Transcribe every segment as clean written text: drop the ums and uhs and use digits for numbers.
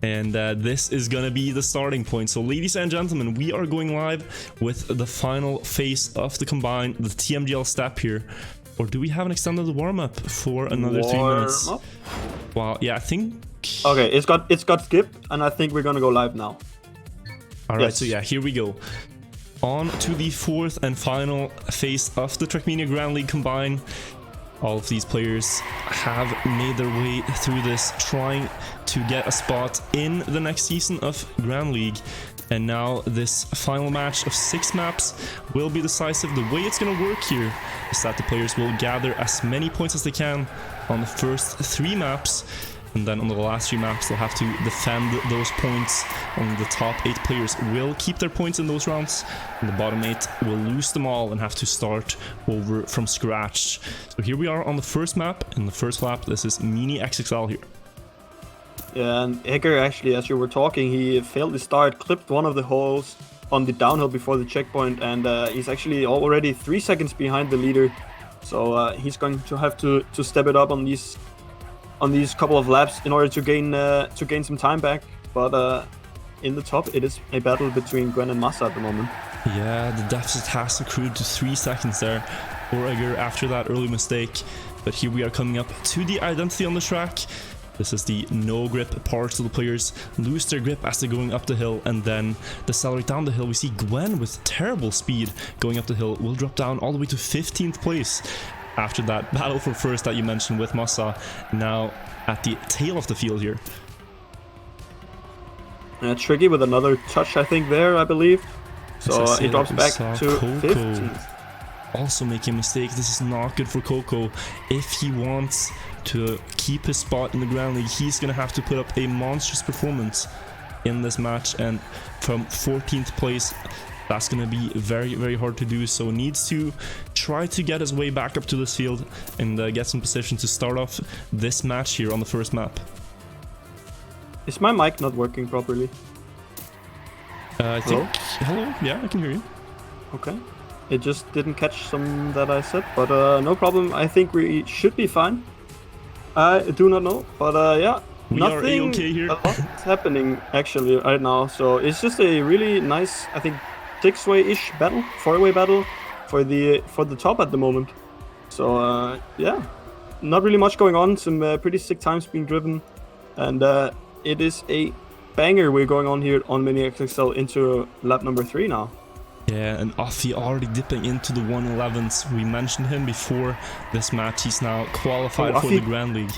And this is gonna be the starting point. So ladies and gentlemen, we are going live with the final phase of the combine, the TMGL step here. Or do we have an extended warm-up for another 3 minutes? Wow, yeah, I think... Okay, it's got skipped, and I think we're gonna go live now. Alright, so yeah, here we go. On to the fourth and final phase of the Trackmania Grand League combine. All of these players have made their way through this, trying to get a spot in the next season of Grand League. And now this final match of 6 maps will be decisive. The way it's going to work here is that the players will gather as many points as they can on the first 3 maps. And then on the last 3 maps, they'll have to defend those points. Only the top 8 players will keep their points in those rounds. And the bottom 8 will lose them all and have to start over from scratch. So here we are on the first map. In the first lap, this is Mini XXL here. Yeah, and Hacker actually, as you were talking, he failed the start, clipped one of the holes on the downhill before the checkpoint. And he's actually already 3 seconds behind the leader. So he's going to have to step it up on these couple of laps in order to gain some time back. But in the top, it is a battle between Gwen and Massa at the moment. Yeah, the deficit has accrued to 3 seconds there for Egger after that early mistake. But here we are coming up to the identity on the track. This is the no grip part, so the players lose their grip as they're going up the hill and then decelerate down the hill. We see Gwen with terrible speed going up the hill will drop down all the way to 15th place. After that battle for first that you mentioned with Massa, now at the tail of the field here. Tricky with another touch, I think, there, I believe. So he drops back to 15th. Also making a mistake. This is not good for Coco. If he wants to keep his spot in the Grand League, he's going to have to put up a monstrous performance in this match. And from 14th place, that's going to be very, very hard to do. So needs to try to get his way back up to this field and get some position to start off this match here on the first map. Is my mic not working properly? I think... Hello? Yeah, I can hear you. Okay. It just didn't catch some that I said, but no problem. I think we should be fine. I do not know, but yeah. We nothing are A-okay here. A lot's happening actually right now. So it's just a really nice, I think, 6-way-ish battle, 4-way battle for the top at the moment. So yeah, not really much going on. Some pretty sick times being driven, and it is a banger we're going on here on Mini XXL into lap number 3 now. Yeah, and Offie already dipping into the 111s. We mentioned him before this match. He's now qualified for the Grand League.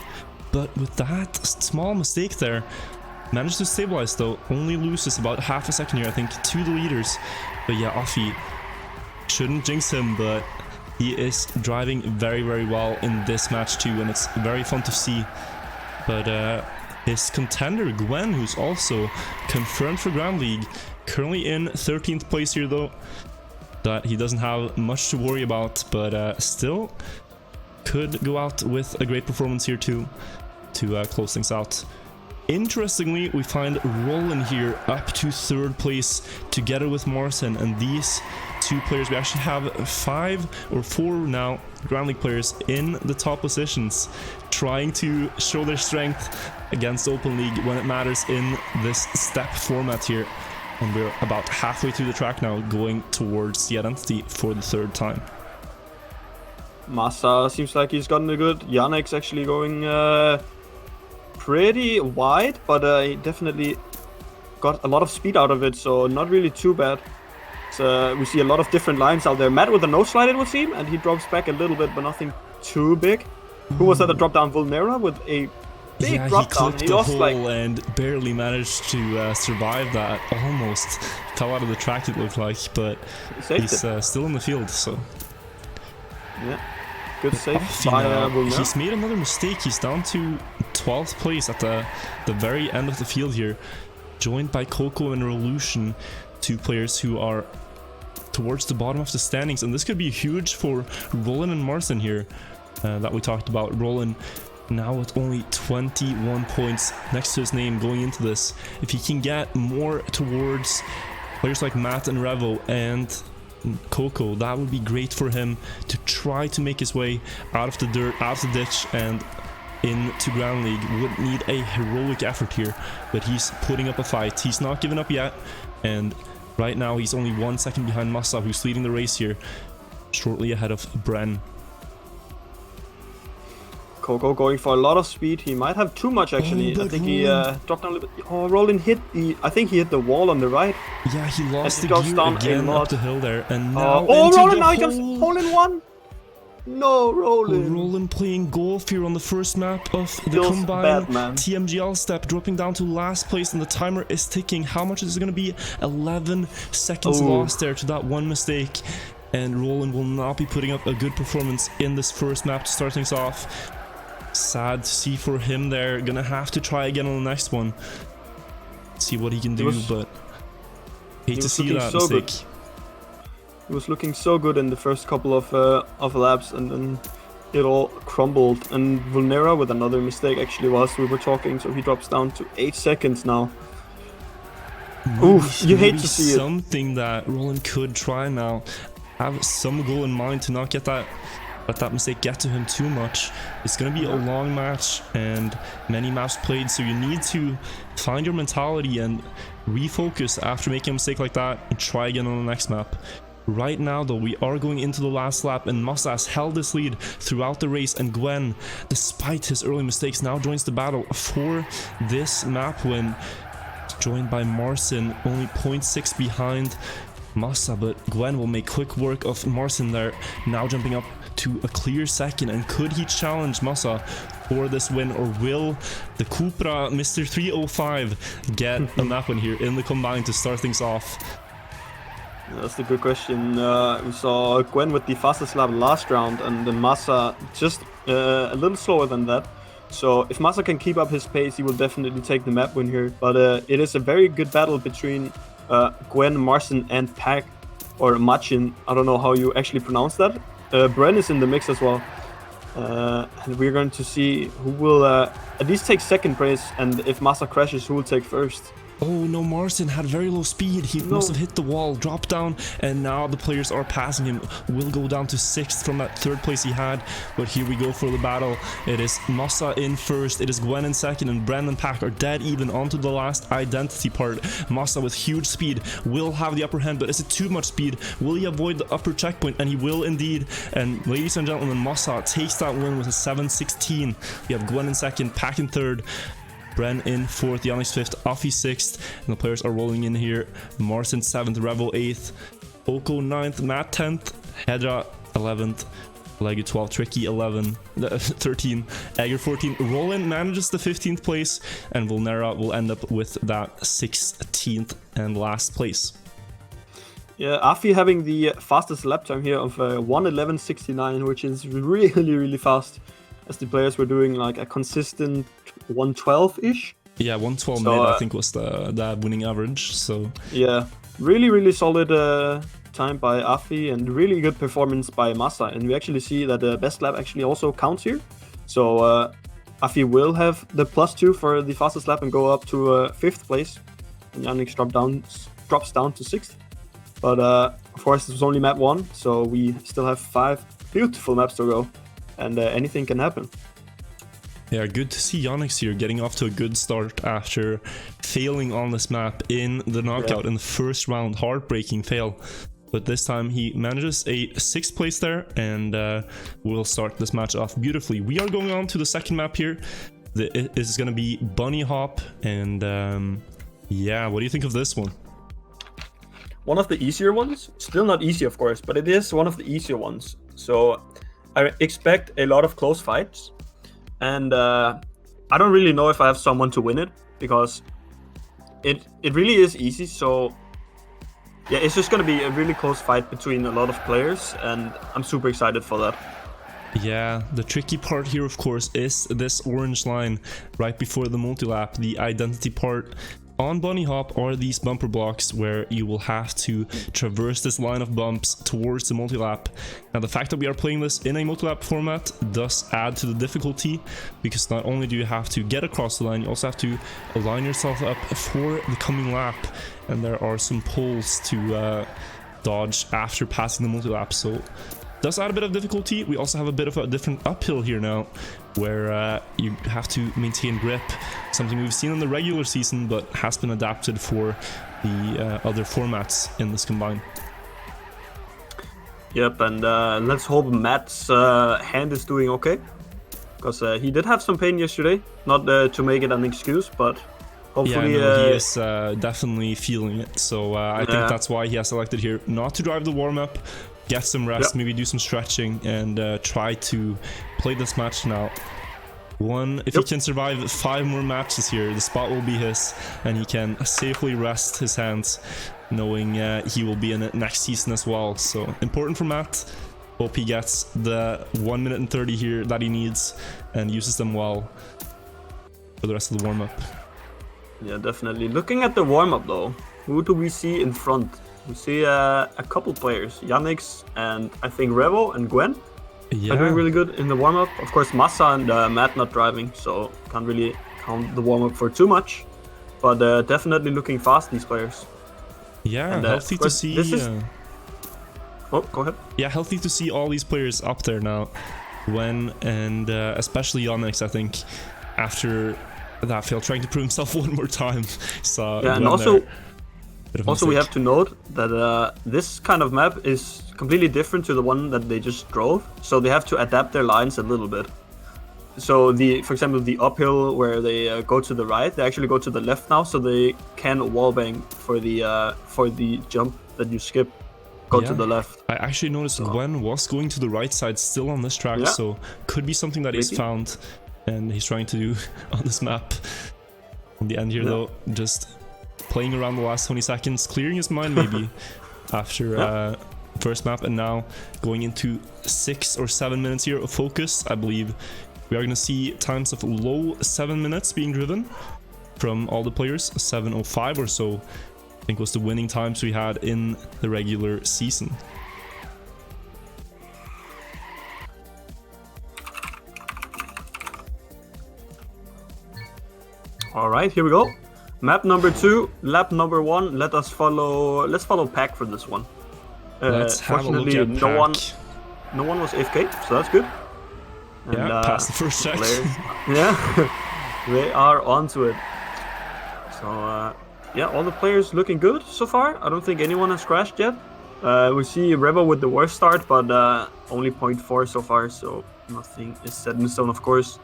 But with that small mistake there, managed to stabilize though. Only loses about half a second here, I think, to the leaders. But yeah, Offie, shouldn't jinx him, but he is driving very, very well in this match too. And it's very fun to see. But his contender, Gwen, who's also confirmed for Grand League, currently in 13th place here though, that he doesn't have much to worry about, but still could go out with a great performance here too to close things out. Interestingly, we find Roland here up to 3rd place together with Morrison, and these 2 players, we actually have 5 or 4 now Grand League players in the top positions, trying to show their strength against Open League when it matters in this step format here. And we're about halfway through the track now, going towards the identity for the 3rd time. Massa seems like he's gotten a good. Yannick's actually going pretty wide, but he definitely got a lot of speed out of it, so not really too bad. So we see a lot of different lines out there. Matt with a nose slide, it would seem, and he drops back a little bit, but nothing too big. Who was that that dropped down? Vulnera with a big drop down. He clipped the hole and barely managed to survive that. Almost fell out of the track, it looked like, but he's still in the field, so... Yeah, good save by Vulnera. He's made another mistake. He's down to 12th place at the very end of the field here, joined by Coco and Revolution, 2 players who are towards the bottom of the standings, and this could be huge for Roland and Martin here that we talked about. Roland now with only 21 points next to his name going into this. If he can get more towards players like Matt and Revo and Coco, that would be great for him to try to make his way out of the dirt, out of the ditch, and into Grand League would need a heroic effort here, but he's putting up a fight. He's not giving up yet, and right now he's only 1 second behind Massa, who's leading the race here, shortly ahead of Bren. Coco going for a lot of speed. He might have too much actually. I think he dropped down a little bit. Oh, Roland hit the. I think he hit the wall on the right. Yeah, he lost the goes gear down again up the hill there, and now Roland now he jumps hole in one. No, Roland. Roland playing golf here on the first map of the Feels combined bad, TMGL step, dropping down to last place, and the timer is ticking. How much is it going to be? 11 seconds lost there to that one mistake, and Roland will not be putting up a good performance in this first map to start things off. Sad to see for him there. Gonna have to try again on the next one. See what he can do, but hate to see that mistake. He was looking so good in the first couple of laps, and then it all crumbled. And Vulnera with another mistake actually whilst we were talking, so he drops down to 8 seconds now. Oof, you hate to see it. Something that Roland could try now. Have some goal in mind to not get that. Let that mistake get to him too much. It's going to be a long match and many maps played, so you need to find your mentality and refocus after making a mistake like that and try again on the next map. Right now though, we are going into the last lap, and Massa has held this lead throughout the race, and Gwen, despite his early mistakes, now joins the battle for this map win, joined by Marcin, only 0.6 behind Massa, but Gwen will make quick work of Marcin there, now jumping up to a clear second. And could he challenge Massa for this win, or will the Cupra Mr. 305 get a map win here in the combine to start things off? That's a good question. We saw Gwen with the fastest lap last round, and then Massa just a little slower than that. So if Massa can keep up his pace, he will definitely take the map win here. But it is a very good battle between Gwen, Marcin, and Pack, or Machin. I don't know how you actually pronounce that. Bren is in the mix as well. And we're going to see who will at least take second place, and if Massa crashes, who will take first. Oh no, Marcin had very low speed. He must have hit the wall, dropped down, and now the players are passing him. Will go down to 6th from that 3rd place he had. But here we go for the battle. It is Massa in first, it is Gwen in second, and Bren and Pack are dead even onto the last identity part. Massa with huge speed will have the upper hand, but is it too much speed? Will he avoid the upper checkpoint? And he will indeed. And ladies and gentlemen, Massa takes that win with a 7:16. We have Gwen in second, Pack in third, Bren in 4th, Yannick's 5th, Afi 6th, and the players are rolling in here. Marcin 7th, Revo 8th, Oko 9th, Matt 10th, Hedra 11th, Legu 12th, Tricky 13, Egger 14. Roland manages the 15th place, and Vulnera will end up with that 16th and last place. Yeah, Afi having the fastest lap time here of 1:11.69, which is really fast, as the players were doing like a consistent 1:12-ish. Yeah, 1:12 mid, I think, was the winning average. So yeah, really solid time by Afi, and really good performance by Massa. And we actually see that the best lap actually also counts here. So Afi will have the +2 for the fastest lap and go up to 5th place. And Yannick drops down to 6th. But of course, this was only map 1, so we still have 5 beautiful maps to go, and anything can happen. Yeah, good to see Yannick here getting off to a good start after failing on this map in the knockout in the first round. Heartbreaking fail. But this time he manages a 6th place there, and we'll start this match off beautifully. We are going on to the second map here. It is going to be Bunnyhop, and yeah, what do you think of this one? One of the easier ones. Still not easy, of course, but it is one of the easier ones. So I expect a lot of close fights. And I don't really know if I have someone to win it, because it really is easy. So yeah, it's just going to be a really close fight between a lot of players, and I'm super excited for that. Yeah, the tricky part here, of course, is this orange line right before the multi-lap. The identity part on Bunnyhop are these bumper blocks where you will have to traverse this line of bumps towards the multi-lap. Now, the fact that we are playing this in a multi-lap format does add to the difficulty, because not only do you have to get across the line, you also have to align yourself up for the coming lap, and there are some poles to dodge after passing the multi-lap, so does add a bit of difficulty. We also have a bit of a different uphill here now, where you have to maintain grip, something we've seen in the regular season but has been adapted for the other formats in this combine. Yep, and let's hope Matt's hand is doing okay, because he did have some pain yesterday. Not to make it an excuse, but hopefully... Yeah, no, he is definitely feeling it, so I think that's why he has selected here not to drive the warm-up, get some rest, maybe do some stretching, and try to play this match now. If he can survive 5 more matches here, the spot will be his, and he can safely rest his hands, knowing he will be in it next season as well. So important for Matt. Hope he gets the 1 minute and 30 here that he needs and uses them well for the rest of the warm-up. Yeah, definitely. Looking at the warm-up though, who do we see in front? We see a couple players, Yannick's and I think Revo and Gwen. Are doing really good in the warm-up. Of course, Massa and Matt not driving, so can't really count the warm-up for too much. But definitely looking fast, these players. Yeah, and, healthy to see. Oh, go ahead. Yeah, healthy to see all these players up there now. Gwen and especially Yannick, I think, after that fail, trying to prove himself one more time. So yeah, and also we have to note that this kind of map is completely different to the one that they just drove, so they have to adapt their lines a little bit. So for example, the uphill where they go to the right, they actually go to the left now, so they can wallbang for the jump that you skip. Go to the left. I actually noticed Gwen was going to the right side still on this track, so could be something that he's found and he's trying to do on this map. On the end here though, just playing around the last 20 seconds, clearing his mind maybe after first map, and now going into 6 or 7 minutes here of focus. I believe we are going to see times of low 7 minutes being driven from all the players. 7:05 or so, I think, was the winning times we had in the regular season. All right, here we go. Map number 2, lap number 1. Let's follow Pack for this one. Let's have a look at Pack. No one was AFK, so that's good. And, past the first check. They are onto it. So all the players looking good so far. I don't think anyone has crashed yet. We see Revo with the worst start, but only 0.4 so far, so nothing is set in stone, of course.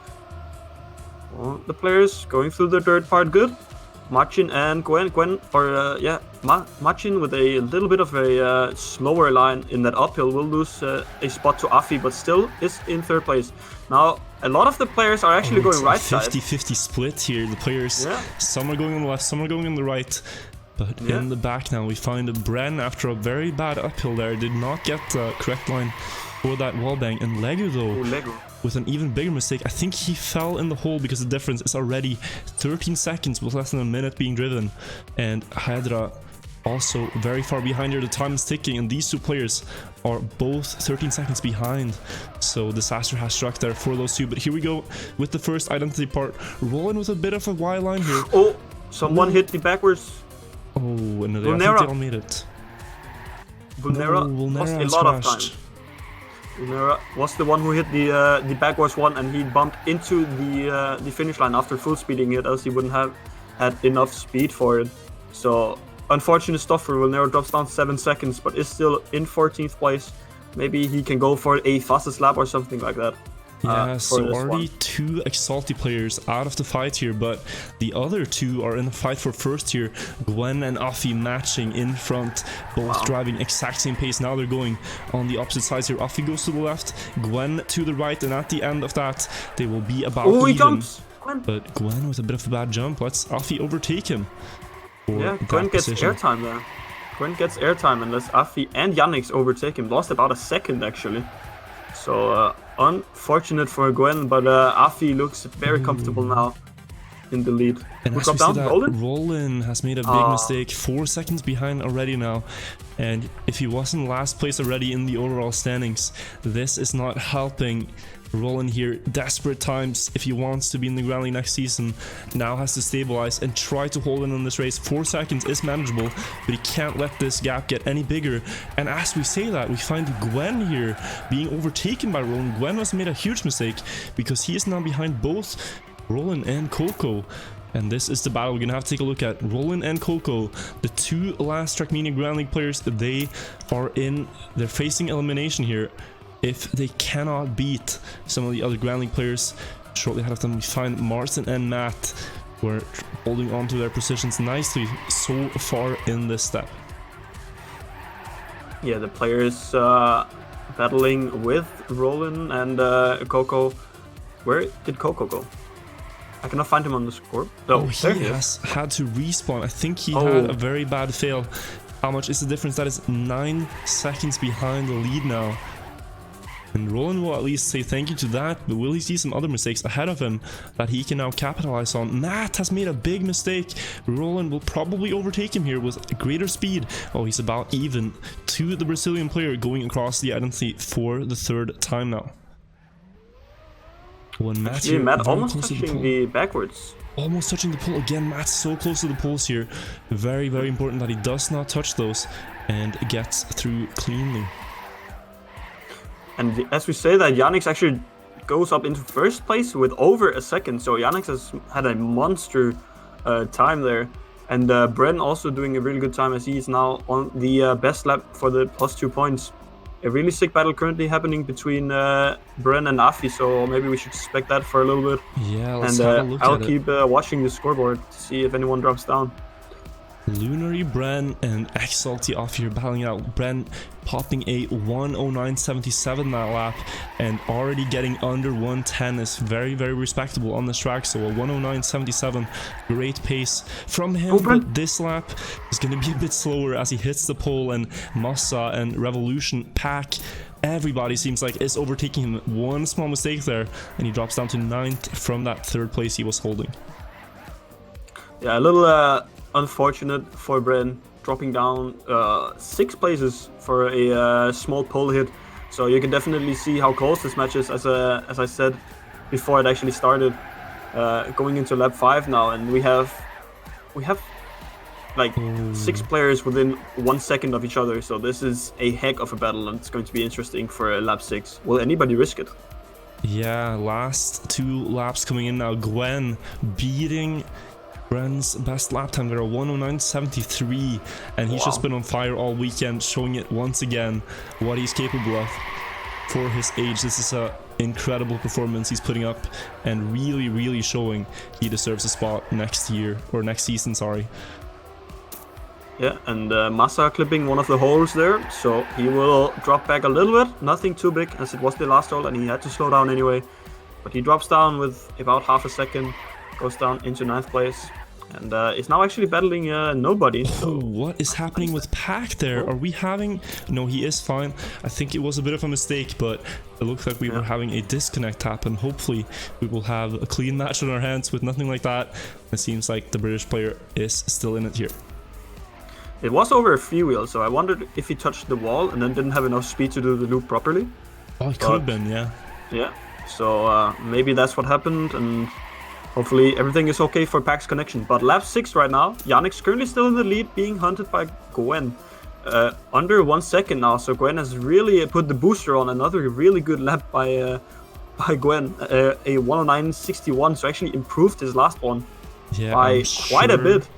Well, the players going through the dirt part good. Machin and Machin with a little bit of a slower line in that uphill will lose a spot to Afi, but still is in 3rd place. Now, a lot of the players are actually going right side. 50-50 split here. The players, some are going on the left, some are going on the right. But in the back now, we find Bren after a very bad uphill there. Did not get the correct line for that wallbang. And Lego though, with an even bigger mistake. I think he fell in the hole because the difference is already 13 seconds with less than a minute being driven. And Hydra also very far behind here. The time is ticking, and these two players are both 13 seconds behind. So disaster has struck there for those two. But here we go with the first identity part. Rolling with a bit of a Y line here. Oh, someone hit the backwards. Oh, and I think they all made it. Vulnera lost a lot of time. Vulnera was the one who hit the backwards one, and he bumped into the finish line after full speeding it, else he wouldn't have had enough speed for it. So unfortunate stuff for Vulnera. Drops down 7 seconds, but is still in 14th place. Maybe he can go for a fastest lap or something like that. Yeah, so already 2 Exalty players out of the fight here, but the other 2 are in the fight for first here. Gwen and Afi matching in front, both driving exact same pace. Now they're going on the opposite sides here. Afi goes to the left, Gwen to the right, and at the end of that, they will be about even. He jumps! But Gwen with a bit of a bad jump. Let's Afi overtake him. Gwen gets airtime there. Gwen gets airtime unless Afi and Yannick overtake him. Lost about a second actually. So unfortunate for Gwen, but Afi looks very comfortable now in the lead. And as we see that, Roland has made a big mistake, 4 seconds behind already now. And if he was in last place already in the overall standings, this is not helping Roland here, desperate times if he wants to be in the Grand League next season, now has to stabilize and try to hold in on this race. 4 seconds is manageable, but he can't let this gap get any bigger. And as we say that, we find Gwen here being overtaken by Roland. Gwen has made a huge mistake because he is now behind both Roland and Coco. And this is the battle we're gonna have to take a look at. Roland and Coco, the 2 last Trackmania Grand League players, they're facing elimination here if they cannot beat some of the other Grand League players. Shortly ahead of them, we find Martin and Matt, who are holding on to their positions nicely so far in this step. Yeah, the players battling with Roland and Coco. Where did Coco go? I cannot find him on the score. Oh, he has had to respawn. I think he had a very bad fail. How much is the difference? That is 9 seconds behind the lead now. And Roland will at least say thank you to that, but will he see some other mistakes ahead of him that he can now capitalize on? Matt has made a big mistake. Roland will probably overtake him here with greater speed. Oh, he's about even to the Brazilian player going across the identity for the 3rd time now. When Matt almost touching the backwards. Almost touching the pole again. Matt's so close to the poles here. Very, very important that he does not touch those and gets through cleanly. And as we say that, Yannick actually goes up into 1st place with over a second. So Yannick has had a monster time there. And Bren also doing a really good time as he is now on the best lap for the +2 points. A really sick battle currently happening between Bren and Afi, so maybe we should expect that for a little bit. Yeah, let's have a look at it. I'll keep watching the scoreboard to see if anyone drops down. Lunary, Bren, and Exalty off here battling out. Bren popping a 109.77 that lap, and already getting under 110 is very, very respectable on this track. So a 109.77, great pace from him. But this lap is going to be a bit slower as he hits the pole, and Massa and Revolution pack. Everybody seems like is overtaking him. One small mistake there, and he drops down to 9th from that 3rd place he was holding. Yeah, a little unfortunate for Bren, dropping down 6 places for a small pole hit. So you can definitely see how close this match is, as I said before it actually started. Going into lap 5 now, and we have like 6 players within 1 second of each other. So this is a heck of a battle, and it's going to be interesting for lap 6. Will anybody risk it? Yeah, last 2 laps coming in now. Gwen beating Bren's best lap time there, a 109.73, and he's just been on fire all weekend, showing it once again what he's capable of for his age. This is a incredible performance he's putting up, and really, really showing he deserves a spot next year, or next season, sorry. Yeah, and Massa clipping one of the holes there, so he will drop back a little bit. Nothing too big, as it was the last hole, and he had to slow down anyway. But he drops down with about half a second, goes down into 9th place, and is now actually battling nobody. So. What is happening with Pack there? Are we having... No, he is fine. I think it was a bit of a mistake, but it looks like we were having a disconnect happen. Hopefully we will have a clean match on our hands with nothing like that. It seems like the British player is still in it here. It was over a freewheel, so I wondered if he touched the wall and then didn't have enough speed to do the loop properly. Oh, it could have been, yeah. Yeah, so maybe that's what happened, and hopefully everything is okay for Pack's connection. But lap 6 right now, Yannick's currently still in the lead, being hunted by Gwen. Under 1 second now, so Gwen has really put the booster on. Another really good lap by Gwen, a 109.61, so actually improved his last one by quite a bit.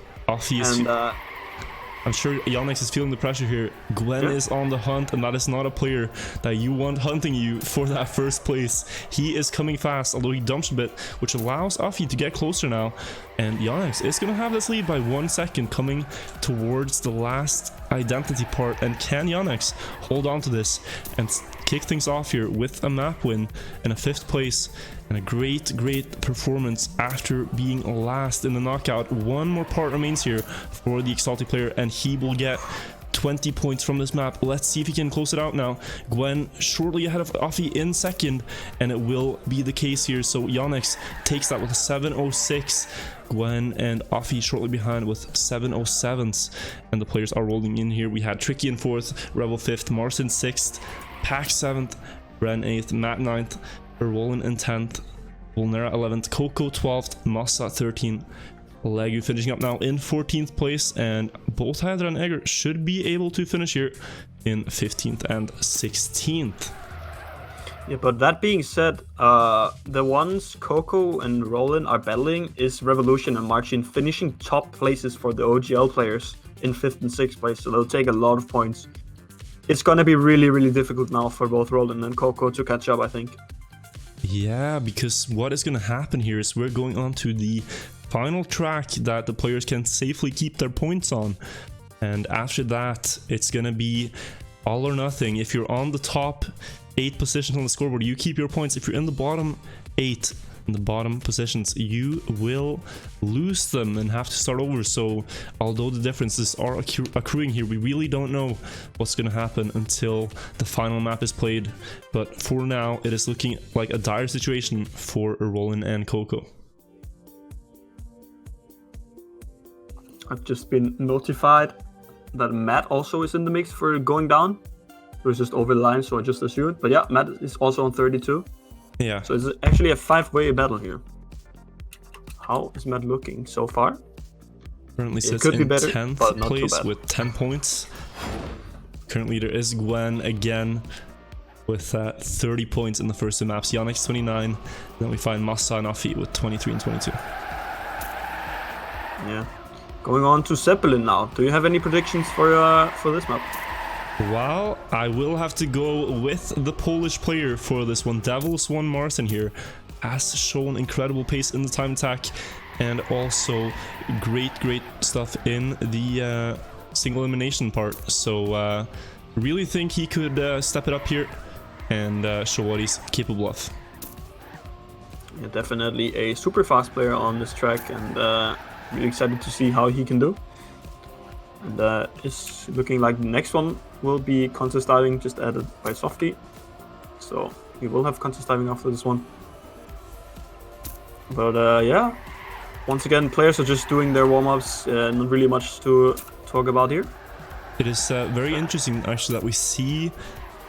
I'm sure Yannick is feeling the pressure here. Gwen is on the hunt, and that is not a player that you want hunting you for that 1st place. He is coming fast, although he dumps a bit, which allows Afi to get closer now. And Yannick is going to have this lead by 1 second, coming towards the last identity part. And can Yannick hold on to this and kick things off here with a map win and a 5th place? And a great performance after being last in the knockout. One more part remains here for the Exalted player, and he will get 20 points from this map. Let's see if he can close it out now. Gwen shortly ahead of Afi in 2nd, and it will be the case here. So Yannick takes that with a 7.06. Gwen and Afi shortly behind with 7.07s, and the players are rolling in here. We had Tricky in 4th, Rebel 5th, Marcin 6th, Pack 7th, Bren 8th, Matt 9th, Roland in 10th, Volnera 11th, Coco 12th, Massa 13th, Legu finishing up now in 14th place, and both Hydra and Egger should be able to finish here in 15th and 16th. Yeah, but that being said, the ones Coco and Roland are battling is Revolution and Marcin, finishing top places for the OGL players in 5th and 6th place, so they'll take a lot of points. It's gonna be really, really difficult now for both Roland and Coco to catch up, I think. Yeah, because what is gonna happen here is we're going on to the final track that the players can safely keep their points on, and after that it's gonna be all or nothing. If you're on the top 8 positions on the scoreboard, you keep your points. If you're in the bottom 8 in the bottom positions, you will lose them and have to start over. So although the differences are accruing here, we really don't know what's going to happen until the final map is played. But for now, it is looking like a dire situation for Roland and Coco. I've just been notified that Matt also is in the mix for going down. It was just over the line, so I just assumed. But yeah, Matt is also on 32. Yeah. So it's actually a 5-way battle here. How is Matt looking so far? Currently sits could be in better, 10th but not place too bad. with 10 points. Current leader is Gwen again with 30 points in the first two maps. Yannick's 29. Then we find Massa and Afi with 23 and 22. Yeah. Going on to Zeppelin now. Do you have any predictions for this map? Well, I will have to go with the Polish player for this one. Devil's One Martin here has shown incredible pace in the time attack and also great stuff in the single elimination part. So really think he could step it up here and show what he's capable of. Yeah, definitely a super fast player on this track, and really excited to see how he can do. And it's looking like the next one will be Cantus Diving, just added by Softy. So we will have Cantus Diving after this one. But yeah, once again, players are just doing their warm-ups, not really much to talk about here. It is very interesting actually that we see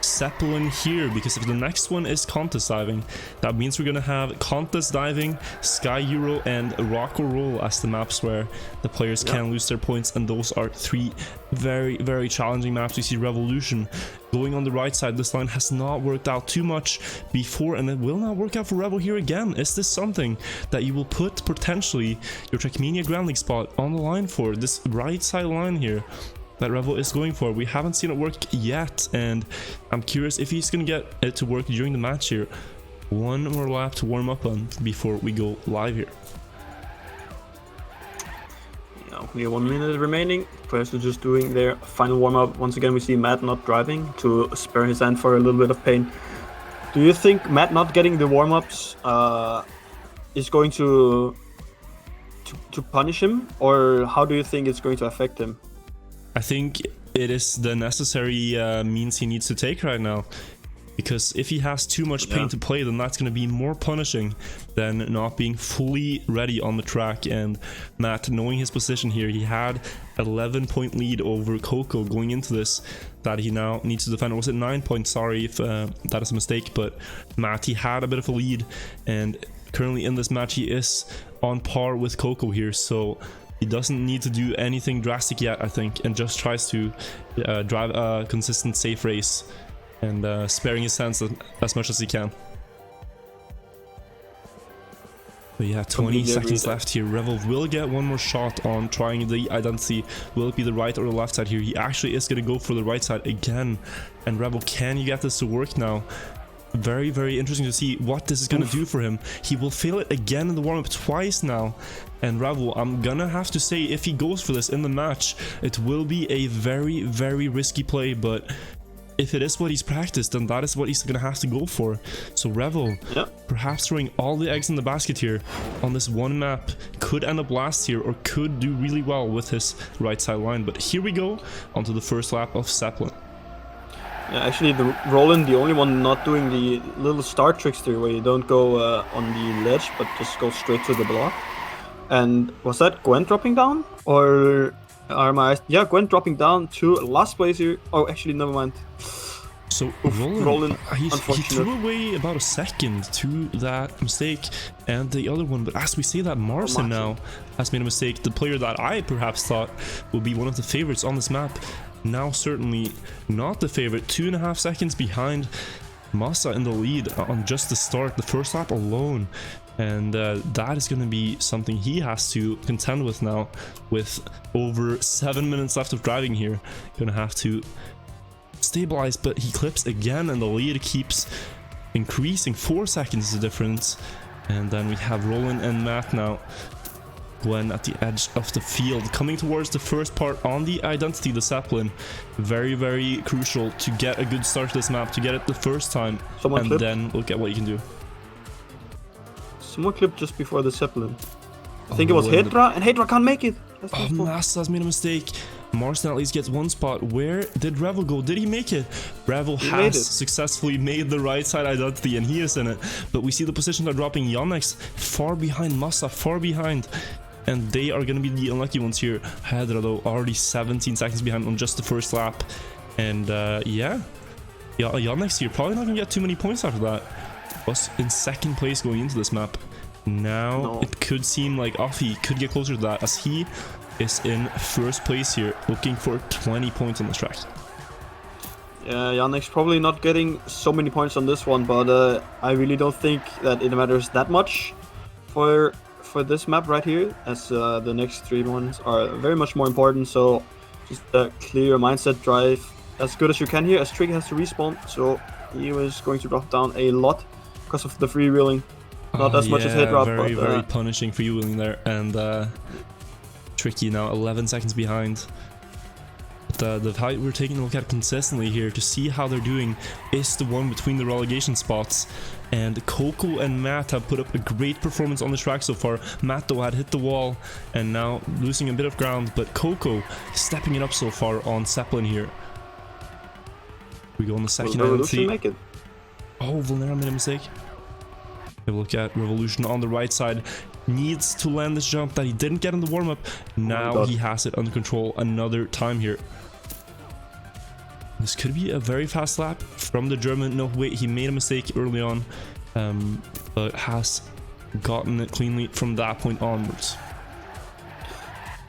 Zeppelin here, because if the next one is Cantus Diving, that means we're gonna have Cantus Diving, Sky Euro, and Rock or Roll as the maps where the players can lose their points, and those are 3 very challenging maps. We see Revolution going on the right side. This line has not worked out too much before, and it will not work out for Revel here again. Is this something that you will put potentially your Trackmania Grand League spot on the line for? This right side line here that Revel is going for. We haven't seen it work yet, and I'm curious if he's gonna get it to work during the match here. One more lap to warm up on before we go live here. Yeah, only 1 minute remaining. Players are just doing their final warm-up. Once again, we see Matt not driving to spare his hand for a little bit of pain. Do you think Matt not getting the warm-ups is going to punish him, or how do you think it's going to affect him? I think it is the necessary means he needs to take right now, because if he has too much pain to play, then that's going to be more punishing than not being fully ready on the track. And Matt, knowing his position here, he had 11-point lead over Coco going into this that he now needs to defend. Or was it 9 points? Sorry if that is a mistake, but Matt, he had a bit of a lead, and currently in this match he is on par with Coco here, so he doesn't need to do anything drastic yet, I think, and just tries to drive a consistent, safe race and sparing his hands as much as he can. But yeah, 20 seconds left here. Revel will get one more shot on trying the identity. Will it be the right or the left side here? He actually is going to go for the right side again. And Revel, can you get this to work now? Very interesting to see what this is going to do for him. He will fail it again in the warm-up twice now. And Revel, I'm gonna have to say, if he goes for this in the match, it will be a very risky play, but if it is what he's practiced, then that is what he's gonna have to go for. So Revel, perhaps throwing all the eggs in the basket here on this one map, could end up last here, or could do really well with his right side line. But here we go onto the first lap of Zeppelin. Yeah, actually, the Roland, the only one not doing the little star trickster where you don't go on the ledge, but just go straight to the block. And was that Gwen dropping down? Or are my... Yeah, Gwen dropping down to last place here. Oh, actually, never mind. So Oof, Roland, he unfortunate. threw away about a second to that mistake and the other one. But as we say that, Marcin now has made a mistake. The player that I perhaps thought would be one of the favorites on this map, now certainly not the favorite. 2.5 seconds behind Massa in the lead on just the start, the first lap alone. And that is going to be something he has to contend with now, with over 7 minutes left of driving here. Gonna have to stabilize, but he clips again and the lead keeps increasing. 4 seconds is the difference. And then we have Roland and Matt now. Gwen at the edge of the field, coming towards the first part on the identity, the Zeppelin. Very, very crucial to get a good start to this map, to get it the first time. Someone and clipped. Then look at what you can do. Someone clipped just before the Zeppelin. I think it was Hedra, and Hedra can't make it. Oh, Massa's made a mistake. Marcin at least gets one spot. Where did Revel go? Did he make it? Revel has successfully made the right side identity, and he is in it. But we see the positions are dropping. Yonex far behind Massa, far behind. And they are going to be the unlucky ones here. Hedra, though, already 17 seconds behind on just the first lap. And yeah, Yonex here probably not going to get too many points after that. Was in second place going into this map. Now it could seem like Afi could get closer to that, as he is in first place here, looking for 20 points on this track. Yeah, Yannick's probably not getting so many points on this one, but I really don't think that it matters that much for this map right here, as the next 3 ones are very much more important. So just a clear mindset, drive as good as you can here, as Tricky has to respawn, so he was going to drop down a lot because of the freewheeling. Not as much as hit drop, very, but very punishing freewheeling there. And Tricky now 11 seconds behind. But the height we're taking a look at consistently here to see how they're doing is the one between the relegation spots. And Coco and Matt have put up a great performance on the track so far. Matt, though, had hit the wall and now losing a bit of ground, but Coco stepping it up so far on Zeppelin here. We go on the second identity. Make it? Oh, Vulnera made a mistake. Have a look at Revolution on the right side. Needs to land this jump that he didn't get in the warm-up. Now he has it under control another time here. This could be a very fast lap from the German. No, wait, he made a mistake early on, but has gotten it cleanly from that point onwards.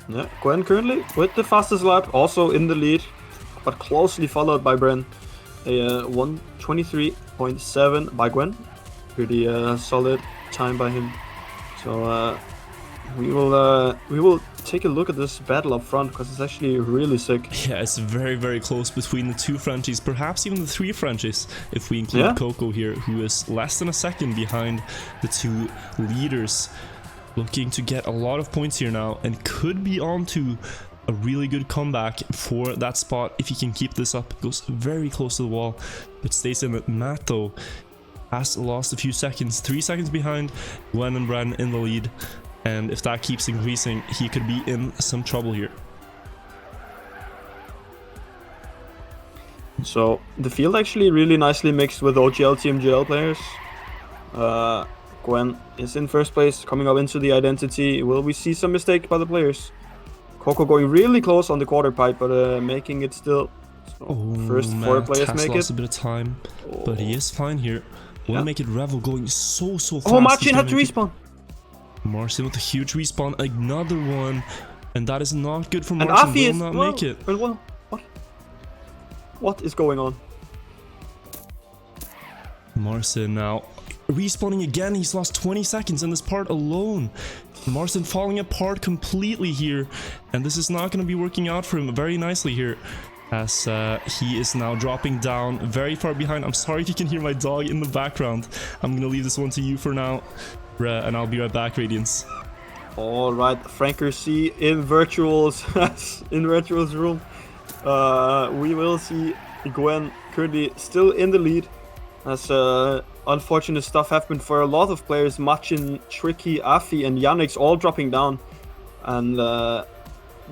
Yeah, Gwen currently with the fastest lap, also in the lead, but closely followed by Bren. A 1:23.7 by Gwen. Pretty solid time by him. So we will take a look at this battle up front, because it's actually really sick. Yeah, it's very, very close between the 2 Frenchies, perhaps even the 3 Frenchies, if we include Coco here, who is less than a second behind the 2 leaders. Looking to get a lot of points here now, and could be on to a really good comeback for that spot if he can keep this up. Goes very close to the wall, but stays in it. Matt, though, has lost a few seconds, 3 seconds behind Gwen and Bren in the lead. And if that keeps increasing, he could be in some trouble here. So the field actually really nicely mixed with OGL, TMGL players. Gwen is in first place, coming up into the identity. Will we see some mistake by the players? Coco going really close on the quarter pipe, but making it still. So first 4 players make it. Lost a bit of time, but he is fine here. Will make it. Revel going so fast. Oh, Marcin had to respawn. Marcin with a huge respawn, another one, and that is not good for Marcin. And Afi will not make it. Well, what is going on? Marcin now respawning again. He's lost 20 seconds in this part alone. Marcin falling apart completely here, and this is not going to be working out for him very nicely here, as he is now dropping down very far behind. I'm sorry if you can hear my dog in the background. I'm going to leave this one to you for now, and I'll be right back, Radiance. All right, Franker C in Virtual's room. We will see Gwen currently still in the lead, as unfortunate stuff happened for a lot of players. Machin, Tricky, Afi, and Yannick's all dropping down, and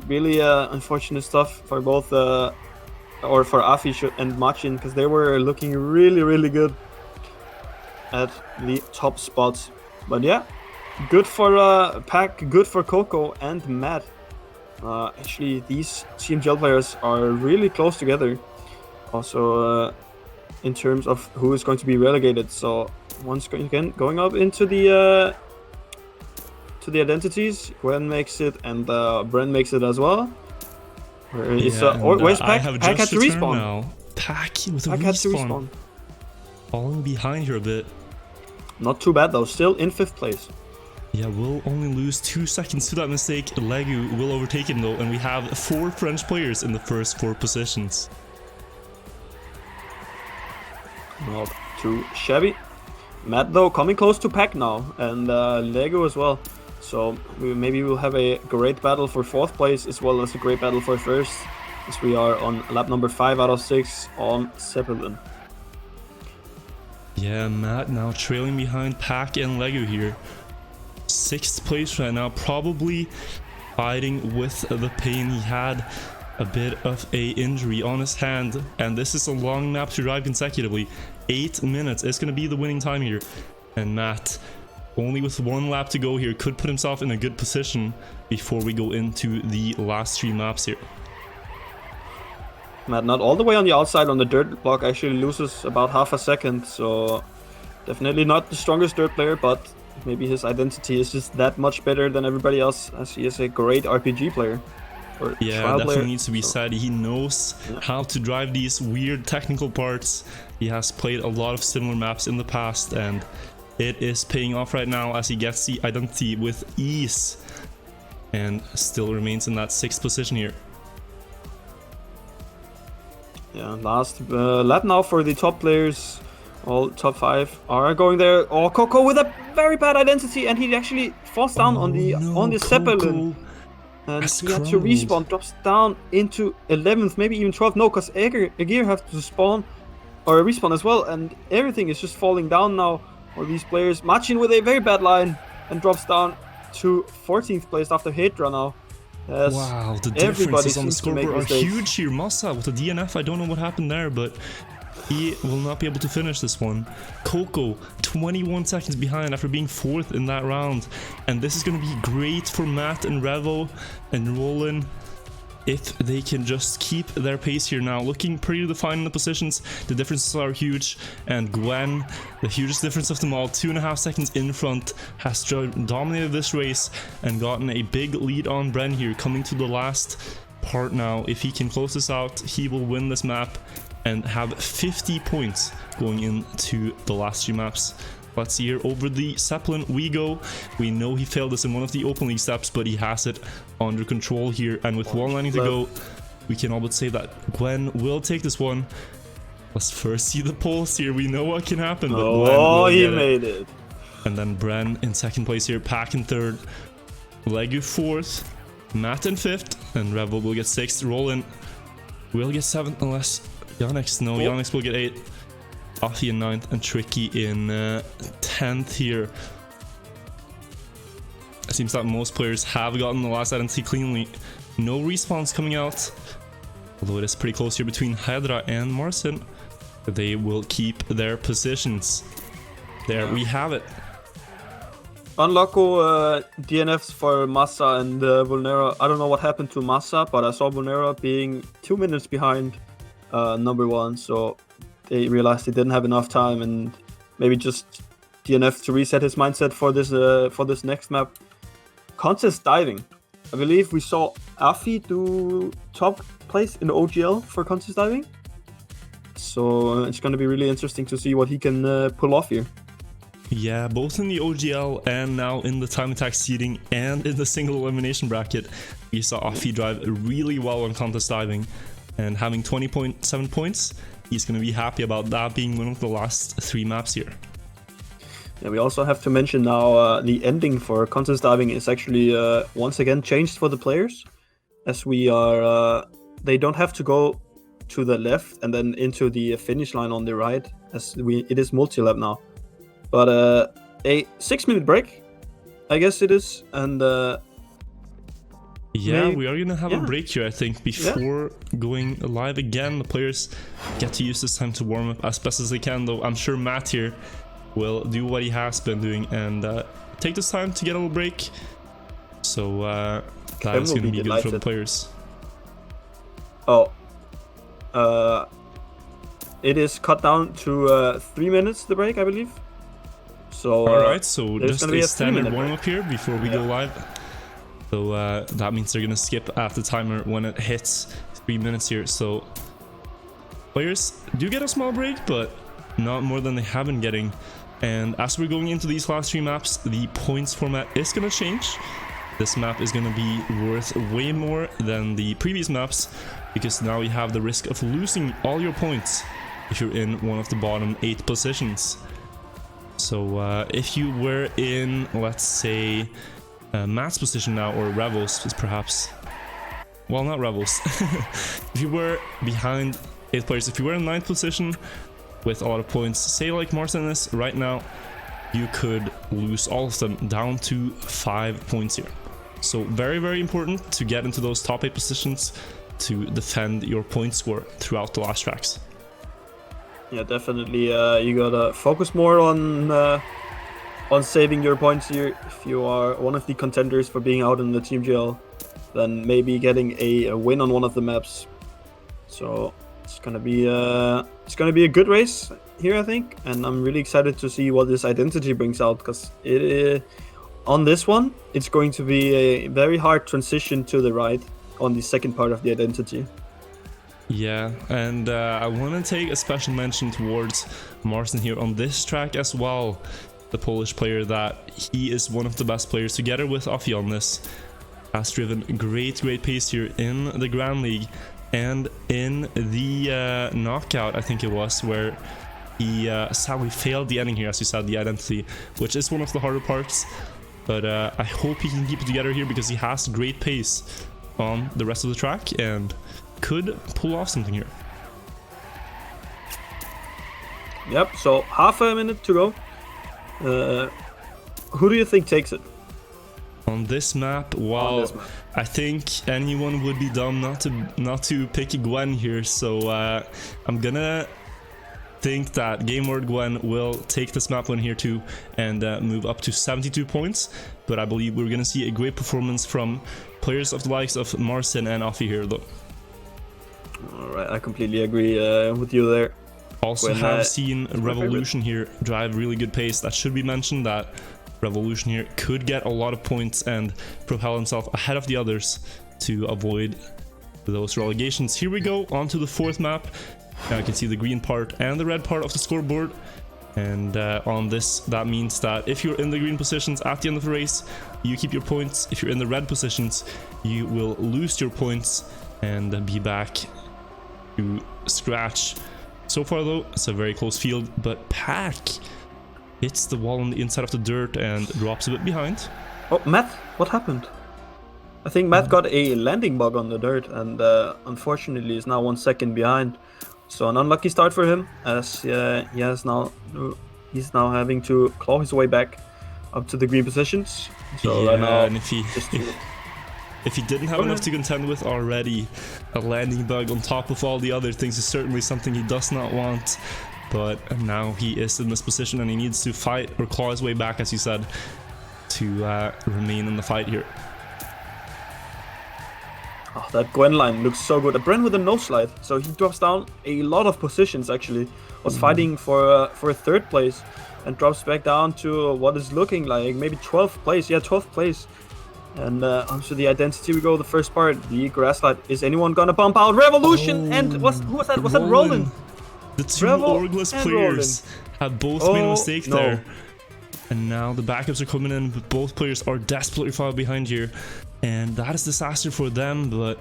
really unfortunate stuff for both, or for Afi and Machin, because they were looking really, really good at the top spots. But yeah, good for Pack, good for Coco and Matt. Actually, these TMGL players are really close together. Also, in terms of who is going to be relegated. So once again going up into the identities, Gwen makes it and Bren makes it as well. Where's Pack? Pack had to respawn now. Pack with a Pack had to respawn. Falling behind here a bit. Not too bad though, still in 5th place. Yeah, we'll only lose 2 seconds to that mistake. Legu will overtake him though, and we have 4 French players in the first 4 positions. Not too shabby. Matt though coming close to Pack now, and Lego as well. So maybe we'll have a great battle for 4th place as well as a great battle for 1st, as we are on lap number 5 out of 6 on Zeppelin. Yeah, Matt now trailing behind Pack and Lego here. 6th place right now, probably fighting with the pain. He had a bit of a injury on his hand, and this is a long map to drive consecutively. 8 minutes is going to be the winning time here, and Matt, only with 1 lap to go here, could put himself in a good position before we go into the last 3 maps here. Matt not all the way on the outside on the dirt block, actually loses about half a second, so definitely not the strongest dirt player, but maybe his identity is just that much better than everybody else, as he is a great RPG player. Yeah, definitely needs to be said. He knows how to drive these weird technical parts. He has played a lot of similar maps in the past, and it is paying off right now as he gets the identity with ease and still remains in that 6th position here. Yeah, last lap now for the top players. All top 5 are going there. Oh, Coco with a very bad identity, and he actually falls down on the Zeppelin. And he had to respawn, drops down into 11th, maybe even 12th. No, because Egir have to spawn or respawn as well, and everything is just falling down now for these players. Machin with a very bad line and drops down to 14th place after Hydra now. Wow, the differences on the scoreboard are huge here. Massa with the DNF, I don't know what happened there, but he will not be able to finish this one. Coco, 21 seconds behind after being 4th in that round. And this is going to be great for Matt and Revo and Roland if they can just keep their pace here now. Looking pretty defined in the positions. The differences are huge. And Gwen, the hugest difference of them all, 2.5 seconds in front, has dominated this race and gotten a big lead on Bren here. Coming to the last part now. If he can close this out, he will win this map and have 50 points going into the last 3 maps. Let's see here, over the Zeppelin we go. We know he failed this in one of the open league steps, but he has it under control here. And with 1 lining to go, we can all but say that Gwen will take this one. Let's first see the polls here. We know what can happen. But oh, he made it. And then Bren in 2nd place here, Pack in 3rd, Legu 4th, Matt in 5th, and Revel will get 6th. Roland will get 7th unless Yannick's, no, Yannick's will get 8th. Afi in 9th and Tricky in 10th here. It seems that most players have gotten the last identity cleanly. No respawns coming out, although it is pretty close here between Hydra and Marcin. They will keep their positions. There we have it. Unloco DNFs for Massa and Vulnera. I don't know what happened to Massa, but I saw Vulnera being 2 minutes behind number 1, so they realized they didn't have enough time and maybe just DNF to reset his mindset for this next map. Cantus Diving. I believe we saw Afi do top place in the OGL for Cantus Diving. So it's going to be really interesting to see what he can pull off here. Yeah, both in the OGL and now in the time attack seeding and in the single elimination bracket, we saw Afi drive really well on Cantus Diving. And having 20.7 points, he's going to be happy about that being one of the last 3 maps here. Yeah, we also have to mention now the ending for Cantus Diving is actually once again changed for the players, as we are they don't have to go to the left and then into the finish line on the right, as it is multi-lap now. But a 6-minute break, I guess it is, and yeah, we are gonna have a break here, I think, before going live again. The players get to use this time to warm up as best as they can, though I'm sure Matt here will do what he has been doing and take this time to get a little break. So that is gonna be good for the players. Oh, it is cut down to 3 minutes, the break, I believe. So alright, so just a standard warm-up here before we go live. So that means they're gonna skip at the timer when it hits 3 minutes here. So players do get a small break, but not more than they have been getting. And as we're going into these last 3 maps, the points format is gonna change. This map is gonna be worth way more than the previous maps, because now you have the risk of losing all your points if you're in one of the bottom 8 positions. So if you were in, let's say, Matt's position now, or Revels is perhaps, well, not Revels. If you were behind 8 players, if you were in 9th position with a lot of points, say like Martin is right now, you could lose all of them down to 5 points here. So very, very important to get into those top 8 positions to defend your point score throughout the last tracks. Yeah, definitely. You gotta focus more on saving your points here. If you are one of the contenders for being out in the TMGL, then maybe getting a win on one of the maps. So it's gonna be a good race here, I think, and I'm really excited to see what this identity brings out, because on this one it's going to be a very hard transition to the right on the second part of the identity. Yeah, and I want to take a special mention towards Martin here on this track as well, the Polish player, that he is one of the best players together with Afi on this. Has driven great pace here in the Grand League and in the knockout, I think it was, where he sadly failed the ending here, as you said, the identity, which is one of the harder parts. But I hope he can keep it together here, because he has great pace on the rest of the track and could pull off something here. Yep, so half a minute to go. Who do you think takes it? On this map, well, I think anyone would be dumb not to pick Gwen here, so I'm gonna think that Game Word Gwen will take this map win here too and move up to 72 points. But I believe we're gonna see a great performance from players of the likes of Marcin and Afi here though. Alright, I completely agree with you there. Also have seen Revolution here drive really good pace. That should be mentioned, that Revolution here could get a lot of points and propel himself ahead of the others to avoid those relegations. Here we go, on to the 4th map. Now you can see the green part and the red part of the scoreboard. And on this, that means that if you're in the green positions at the end of the race, you keep your points. If you're in the red positions, you will lose your points and be back to scratch. So far though, it's a very close field, but Pack hits the wall on the inside of the dirt and drops a bit behind. Oh, Matt, what happened? I think Matt got a landing bug on the dirt, and unfortunately is now 1 second behind. So an unlucky start for him, as he's now having to claw his way back up to the green positions. So yeah, right now, and if he didn't have enough to contend with already, a landing bug on top of all the other things is certainly something he does not want. But now he is in this position and he needs to fight or claw his way back, as you said, to remain in the fight here. Oh, that Gwen line looks so good. A Bren with a no slide, so he drops down a lot of positions actually. Was fighting for a 3rd place and drops back down to what is looking like maybe 12th place. Yeah, 12th place. And onto the identity we go. The first part, the grass slide. Is anyone gonna bump out? Revolution! And who was that? Was that Roland? The two Orgless players have both made a mistake there. And now the backups are coming in, but both players are desperately far behind here. And that is disaster for them, but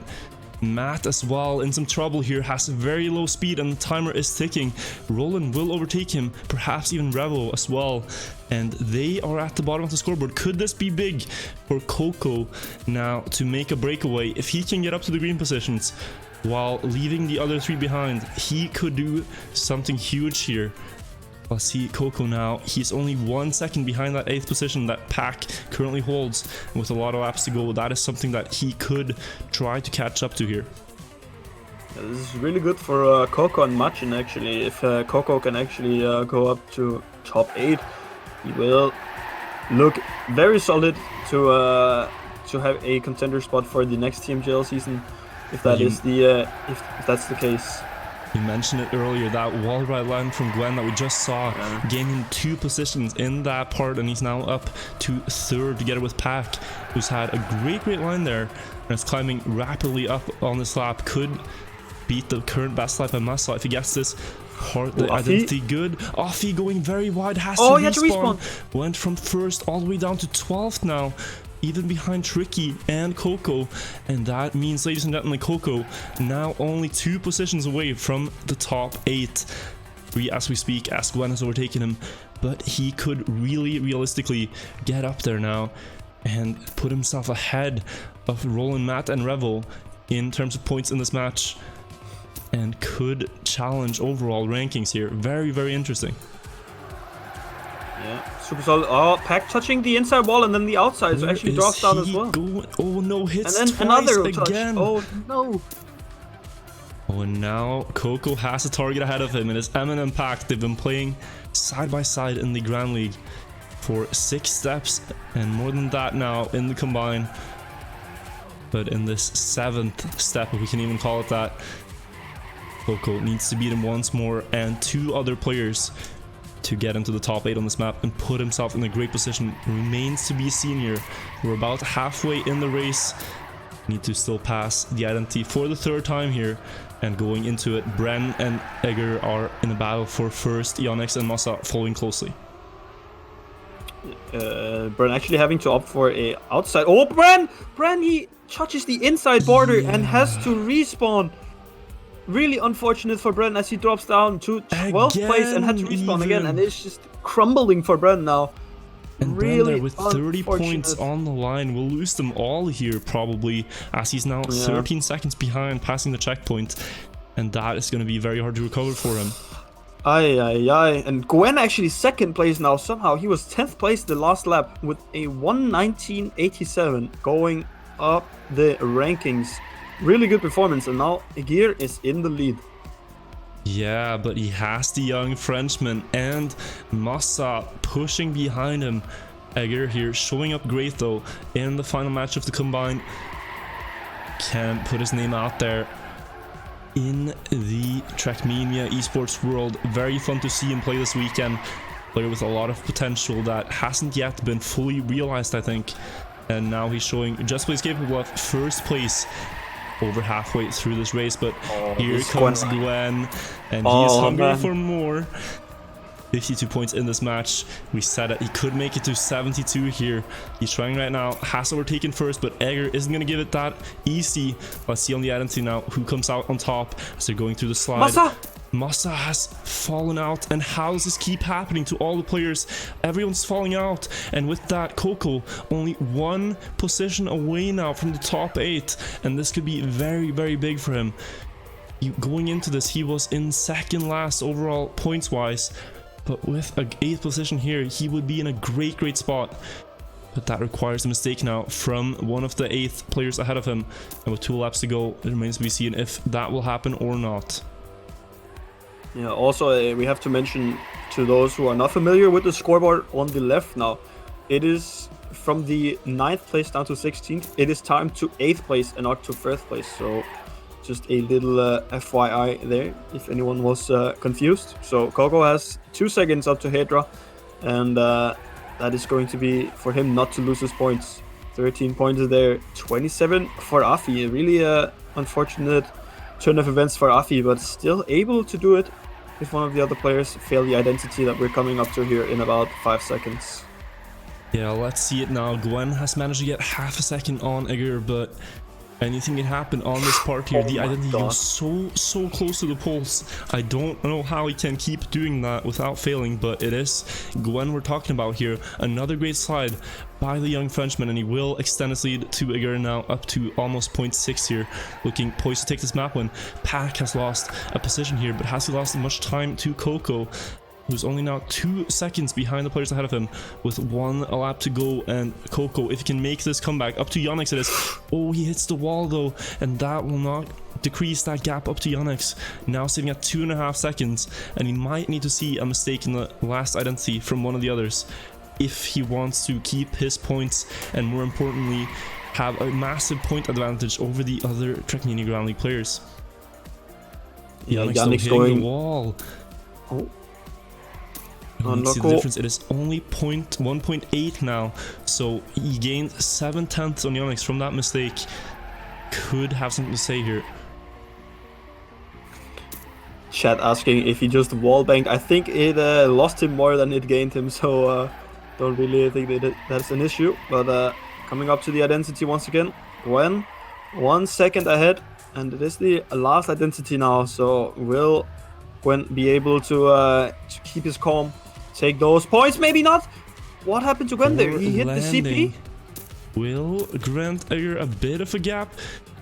Matt as well in some trouble here, has very low speed and the timer is ticking. Roland will overtake him, perhaps even Revo as well. And they are at the bottom of the scoreboard. Could this be big for Coco now to make a breakaway? If he can get up to the green positions while leaving the other 3 behind, he could do something huge here. Let's see Coco now. He's only 1 second behind that 8th position that Pack currently holds. And with a lot of laps to go, that is something that he could try to catch up to here. Yeah, this is really good for Coco and Machin actually. If Coco can actually go up to top 8, he will look very solid to have a contender spot for the next TMGL season. If that is the if that's the case. You mentioned it earlier, that wall ride line from Gwen that we just saw, gaining 2 positions in that part, and he's now up to 3rd together with Pack, who's had a great line there, and is climbing rapidly up on this lap. Could beat the current best lap by Massa if he gets this part, the identity good. Offie going very wide, has to respawn. Went from 1st all the way down to 12th now, even behind Tricky and Coco, and that means, ladies and gentlemen, Coco now only 2 positions away from the top 8. 3 as we speak, as Gwen has overtaken him, but he could realistically get up there now and put himself ahead of Roland, Matt, and Revel in terms of points in this match, and could challenge overall rankings here. Very interesting. Yeah, super solid. Oh, Pack touching the inside wall and then the outside, so actually drops down as well. Oh no, hits and then twice another again. Touch. Oh no. Oh, and now Coco has a target ahead of him, and it's Emin and Pack. They've been playing side by side in the Grand League for 6 steps, and more than that now in the combine. But in this 7th step, if we can even call it that, Coco needs to beat him once more and 2 other players to get into the top 8 on this map and put himself in a great position. Remains to be seen here. We're about halfway in the race. Need to still pass the identity for the 3rd time here, and going into it, Bren and Egger are in a battle for 1st. Ionix and Massa following closely. Bren actually having to opt for a outside. Oh, Bren, he touches the inside border and has to respawn. Really unfortunate for Bren as he drops down to 12th place and had to respawn again, and it's just crumbling for Bren now. And really Bren there with 30 points on the line will lose them all here probably, as he's now 13 seconds behind, passing the checkpoint, and that is going to be very hard to recover for him. And Gwen actually 2nd place now. Somehow he was 10th place the last lap with a 1:19.87 going up the rankings. Really good performance, and now Egir is in the lead. Yeah, but he has the young Frenchman and Massa pushing behind him. Egir here showing up great though in the final match of the combine. Can't put his name out there in the Trackmania esports world. Very fun to see him play this weekend. Player with a lot of potential that hasn't yet been fully realized, I think. And now he's showing just what he's capable of. 1st place over halfway through this race, but here comes Gwen, and he is hungry for more. 52 points in this match. We said that he could make it to 72 here. He's trying right now, has overtaken 1st, but Egger isn't going to give it that easy. Let's see on the identity now who comes out on top as they're going through the slide. Massa has fallen out, and how does this keep happening to all the players? Everyone's falling out, and with that, Coco only 1 position away now from the top 8, and this could be very big for him. Going into this, he was in 2nd last overall points wise, but with a 8th position here, he would be in a great spot. But that requires a mistake now from one of the 8th players ahead of him, and with 2 laps to go, it remains to be seen if that will happen or not. Yeah, also we have to mention to those who are not familiar with the scoreboard on the left now, it is from the 9th place down to 16th. It is time to 8th place and not to 1st place. So just a little FYI there if anyone was confused. So Coco has 2 seconds up to Hedra, and that is going to be for him not to lose his points. 13 points there, 27 for Afi. Really unfortunate turn of events for Afi, but still able to do it if one of the other players fail the identity that we're coming up to here in about 5 seconds. Yeah, let's see it now. Gwen has managed to get half a second on Egger, but anything can happen on this part here. The identity was so close to the poles. I don't know how he can keep doing that without failing, but it is Gwen we're talking about here. Another great slide by the young Frenchman, and he will extend his lead to Egger now up to almost 0.6 here, looking poised to take this map win. Pack has lost a position here, but has he lost much time to Coco, who's only now 2 seconds behind the players ahead of him with 1 lap to go. And Coco, if he can make this comeback up to Ionix, it is. Oh, he hits the wall though, and that will not decrease that gap up to Ionix, now sitting at 2.5 seconds, and he might need to see a mistake in the last identity from one of the others if he wants to keep his points, and more importantly have a massive point advantage over the other Trackmania Grand League players. Yeah, Yannick's Yannick's hitting going. the wall. Oh. You can see the difference. It is only 1.8 now, so he gained 7/10 on Yannick's from that mistake. Could have something to say here. Chat asking if he just wallbanged. I think it lost him more than it gained him, so don't really think that's an issue. But coming up to the identity once again, Gwen, 1 second ahead, and it is the last identity now. So will Gwen be able to keep his calm, take those points? Maybe not. What happened to Gwen there? He hit the CP. Will grant Egger a bit of a gap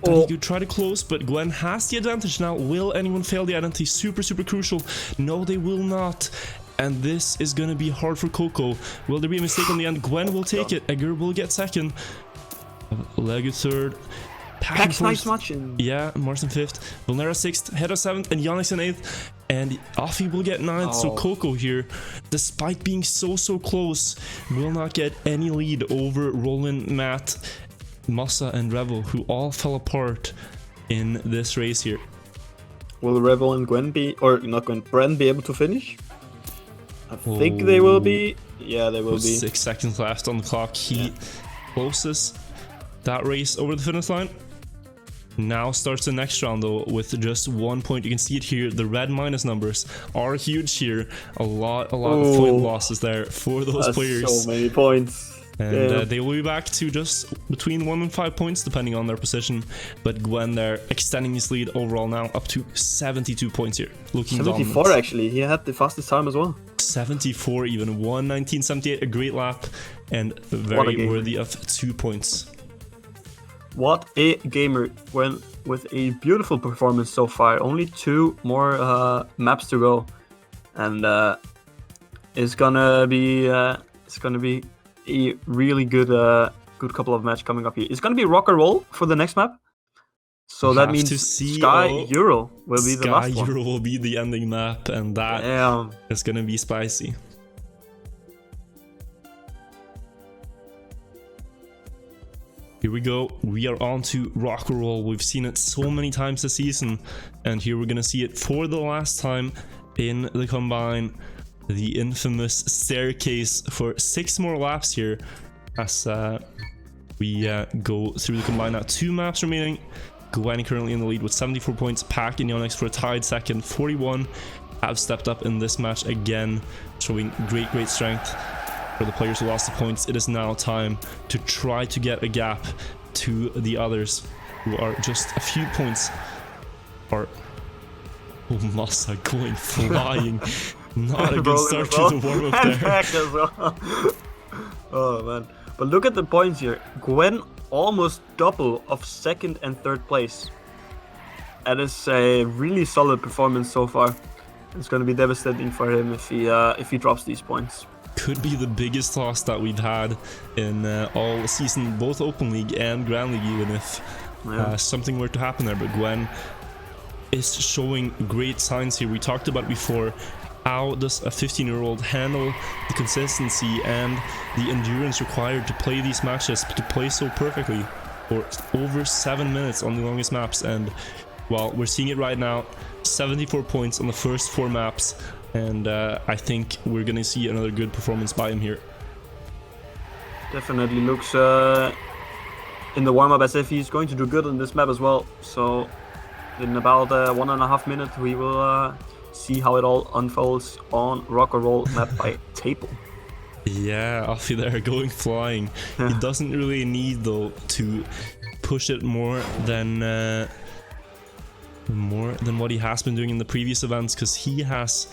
that he could try to close, but Gwen has the advantage now. Will anyone fail the identity? Super crucial. No, they will not. And this is gonna be hard for Coco. Will there be a mistake on the end? Gwen will take it. Egger will get second. Legu third. Pax nice matching. Yeah, Martin 5th. Vulnera 6th. Hedda 7th. And Yannick's in 8th. And Afi will get 9th. So Coco here, despite being so close, will not get any lead over Roland, Matt, Massa, and Revel, who all fell apart in this race here. Will Revel and Gwen be, or not Gwen, Bren be able to finish? I think they will be. Yeah, they will be. 6 seconds left on the clock. He closes that race over the finish line. Now starts the next round though with just 1 point. You can see it here. The red minus numbers are huge here. A lot of point losses there for those players. So many points. And they will be back to just between 1 and 5 points depending on their position. But Gwen there extending his lead overall now up to 72 points here. Looking 74 dominant. Actually. He had the fastest time as well. 74 even. 1:19.78. A great lap and very worthy of 2 points. What a gamer. Gwen with a beautiful performance so far. Only 2 more maps to go. And it's gonna be a really good couple of matches coming up here. It's gonna be rock and roll for the next map. So that means Sky Euro will be the last one. Sky Euro will be the ending map, and that is gonna be spicy. Here we go. We are on to rock and roll. We've seen it so many times this season, and here we're gonna see it for the last time in the combine. The infamous staircase for 6 more laps here as we go through the combine now. 2 maps remaining. Gwen currently in the lead with 74 points. Pack and Yonex for a tied second, 41. Have stepped up in this match again, showing great strength for the players who lost the points. It is now time to try to get a gap to the others who are just a few points apart. Oh, Massa going flying. Not a good start to the warm-up there. Oh man. But look at the points here. Gwen almost double of 2nd and 3rd place. That is a really solid performance so far. It's going to be devastating for him if he drops these points. Could be the biggest loss that we've had in all season, both Open League and Grand League, even if something were to happen there. But Gwen is showing great signs here. We talked about before. How does a 15-year-old handle the consistency and the endurance required to play these matches, to play so perfectly for over 7 minutes on the longest maps? And well, we're seeing it right now. 74 points on the first 4 maps, and I think we're gonna see another good performance by him here. Definitely looks in the warm-up as if he's going to do good on this map as well. So in about 1.5 minutes we will see how it all unfolds on rock and roll map by Table. Yeah, Afi there going flying. He doesn't really need though to push it more than what he has been doing in the previous events, because he has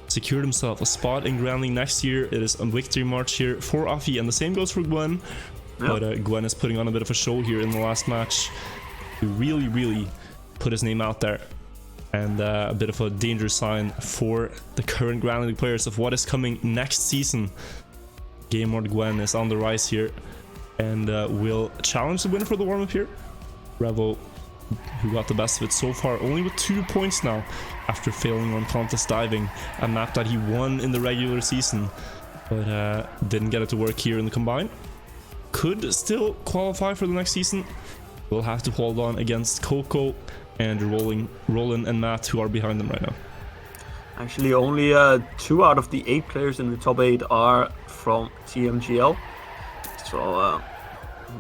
secured himself a spot in Grand League next year. It is a victory march here for Afi, and the same goes for Gwen. But Gwen is putting on a bit of a show here in the last match to really put his name out there. And a bit of a danger sign for the current Grand League players of what is coming next season. Game Lord Gwen is on the rise here and will challenge the winner for the warm-up here. Revo, who got the best of it so far, only with 2 points now after failing on Cantus Diving, a map that he won in the regular season, but didn't get it to work here in the combine. Could still qualify for the next season. Will have to hold on against Coco and Roland and Matt, who are behind them right now. Actually, only 2 out of the 8 players in the top 8 are from TMGL. So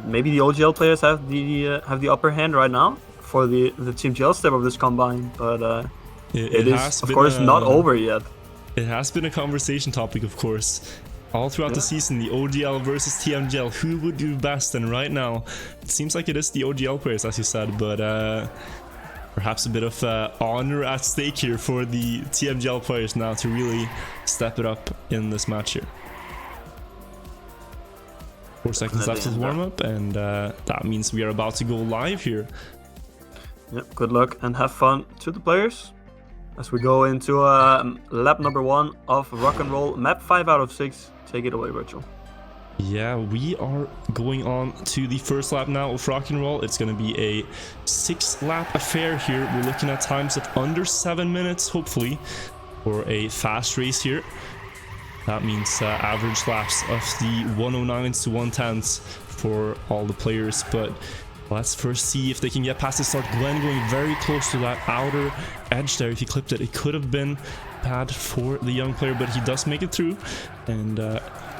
maybe the OGL players have the upper hand right now for the TMGL step of this combine, but it is of course not over yet. It has been a conversation topic, of course, all throughout the season. The OGL versus TMGL, who would do best? And right now, it seems like it is the OGL players, as you said, but perhaps a bit of honor at stake here for the TMGL players now to really step it up in this match here. 4 seconds left of the warm-up, and that means we are about to go live here. Yep, good luck and have fun to the players as we go into lap number 1 of Rock and Roll, map 5 out of 6. Take it away, Virtual. Yeah, we are going on to the first lap now of Rock and Roll. It's going to be a 6-lap affair here. We're looking at times of under 7 minutes, hopefully, for a fast race here. That means average laps of the 109s to 110s for all the players, but let's first see if they can get past the start. Glenn going very close to that outer edge there. If he clipped it, it could have been bad for the young player, but he does make it through. And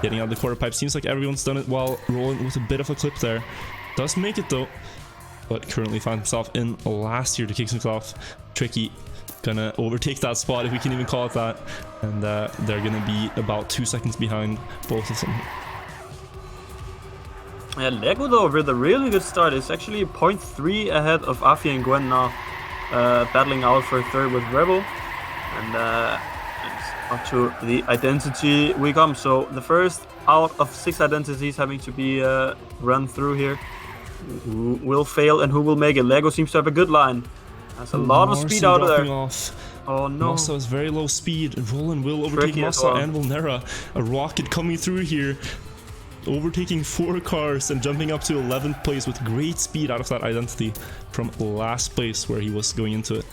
getting out the quarter pipe, seems like everyone's done it while rolling with a bit of a clip there. Does make it though, but currently finds himself in last here to kick things off. Tricky gonna overtake that spot, if we can even call it that. And they're gonna be about 2 seconds behind both of them. Yeah, Lego though with a really good start. It's actually 0.3 ahead of Afi and Gwen now, battling out for third with Rebel, and it's up to the identity we come. So the first out of 6 identities having to be run through here. Who will fail and who will make it? Lego seems to have a good line. Has a lot of speed out of there. Oh no. Massa is very low speed. Roland will overtake Massa and Volnera. A rocket coming through here, overtaking 4 cars and jumping up to 11th place with great speed out of that identity from last place where he was going into it.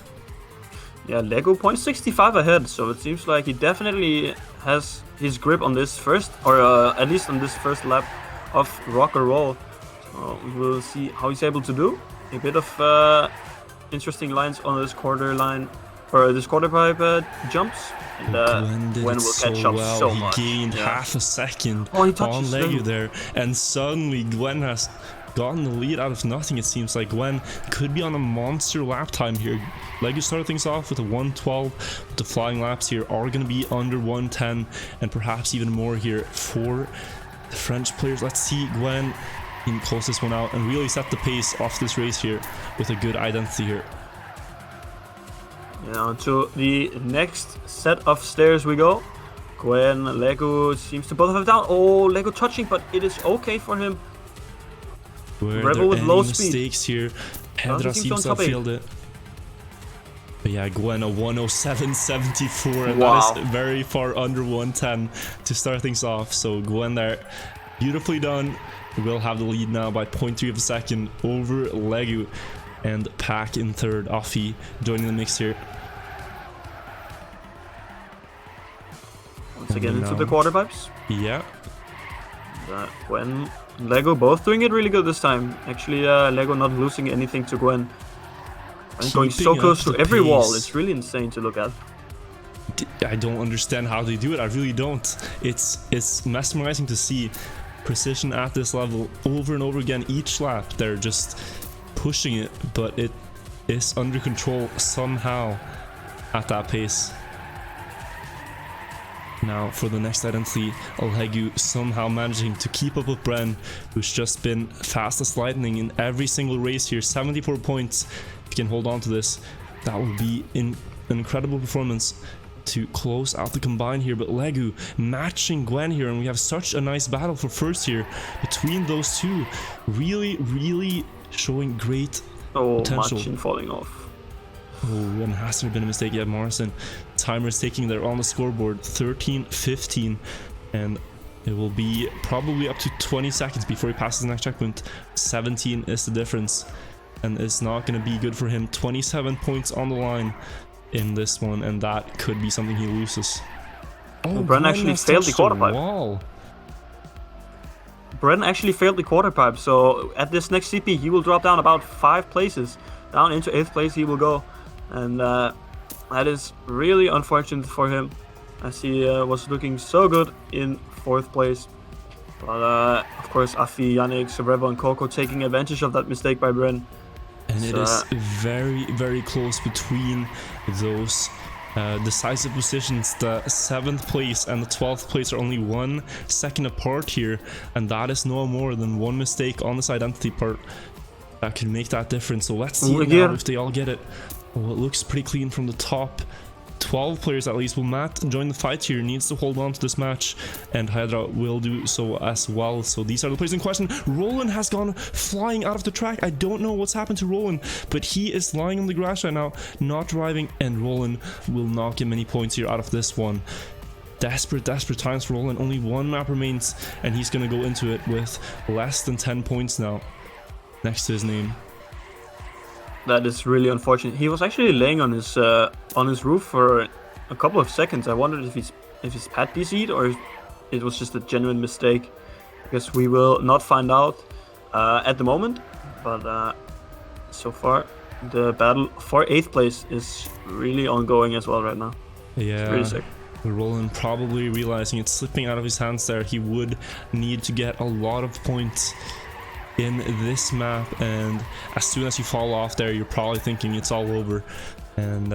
Yeah, Lego 0.65 ahead, so it seems like he definitely has his grip on this first, or at least on this first lap of Rock and Roll. So we'll see how he's able to do. A bit of interesting lines on this quarter line, or this quarter pipe jumps. And Gwen will catch up so much. He gained half a second on Lego there, and suddenly Gwen has gotten the lead out of nothing. It seems like Gwen could be on a monster lap time here. Lego started things off with a 112, but the flying laps here are going to be under 110, and perhaps even more here for the French players. Let's see Gwen can close this one out and really set the pace off this race here with a good identity here. Yeah, to the next set of stairs we go. Gwen, Lego seems to both have down. Oh, Lego touching, but it is okay for him. Rebel with low speed. Mistakes here. Hedra seems to have failed it. But yeah, Gwen a 107.74, and that is very far under 110 to start things off. So Gwen there, beautifully done. We will have the lead now by 0.3 of a second over Lego, and Pack in third. Afi joining the mix here. Once again into the quarter pipes. Yeah. Gwen, Lego both doing it really good this time. Actually, Lego not losing anything to Gwen. And going so close to every wall. It's really insane to look at. I don't understand how they do it. I really don't. It's mesmerizing to see precision at this level over and over again. Each lap they're just pushing it, but it is under control somehow at that pace. Now for the next identity, Alhegu somehow managing to keep up with Bren, who's just been fast as lightning in every single race here. 74 points. If you can hold on to this, that would be an incredible performance to close out the combine here. But Legu matching Gwen here, and we have such a nice battle for first here between those two. Really showing great potential. Machin falling off. Oh, and has there been a mistake yet? Morrison timer's taking there on the scoreboard, 13:15, and it will be probably up to 20 seconds before he passes the next checkpoint. 17 is the difference, and it's not going to be good for him. 27 points on the line in this one, and that could be something he loses. Oh, Bren actually failed the quarter pipe. Bren actually failed the quarter pipe, so at this next CP he will drop down about 5 places. down into 8th place he will go, and that is really unfortunate for him, as he was looking so good in 4th place. But of course, Afi, Yannick, Sobrevo, and Coco taking advantage of that mistake by Bren. And it is very, very close between those decisive positions. The 7th place and the 12th place are only 1 second apart here, and that is no more than 1 mistake on this identity part that can make that difference. So let's see now if they all get it. Well, it looks pretty clean from the top 12 players at least. Will Matt join the fight here? Needs to hold on to this match, and Hydra will do so as well. So these are the players in question. Roland has gone flying out of the track. I don't know what's happened to Roland, but he is lying on the grass right now, not driving, and Roland will not get many points here out of this one. Desperate times for Roland. Only 1 map remains, and he's gonna go into it with less than 10 points now next to his name. That is really unfortunate. He was actually laying on his roof for a couple of seconds. I wondered if his pad DC'd or if it was just a genuine mistake. I guess we will not find out at the moment. But so far, the battle for 8th place is really ongoing as well right now. Yeah. It's pretty sick. Roland probably realizing it's slipping out of his hands there. He would need to get a lot of points in this map, and as soon as you fall off there, you're probably thinking it's all over. And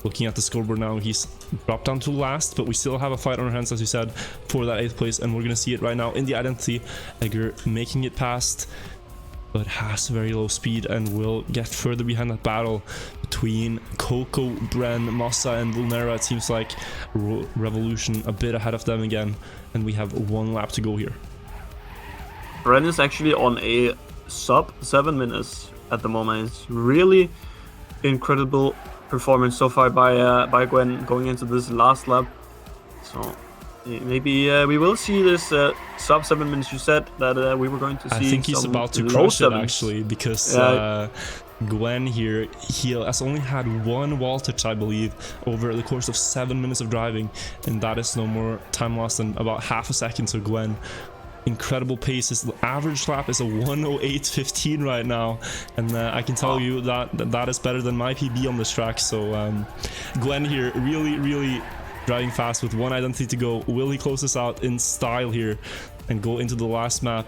looking at the scoreboard now, he's dropped down to last, but we still have a fight on our hands, as you said, for that 8th place, and we're gonna see it right now in the identity. Edgar making it past, but has very low speed and will get further behind that battle between Coco, Bren, Mossa, and Vulnera. It seems like Revolution a bit ahead of them again, and we have 1 lap to go here. Bren is actually on a sub 7 minutes at the moment. It's really incredible performance so far by Gwen going into this last lap. So maybe we will see this sub 7 minutes. You said that we were going to see. I think he's about to crush it actually, because Gwen here, he has only had 1 wall touch, I believe, over the course of 7 minutes of driving, and that is no more time lost than about half a second. So Gwen, incredible pace. His average lap is a 1:08.15 right now, and I can tell you that is better than my PB on this track. So Gwen here really driving fast with 1 identity to go. Will he close this out in style here and go into the last map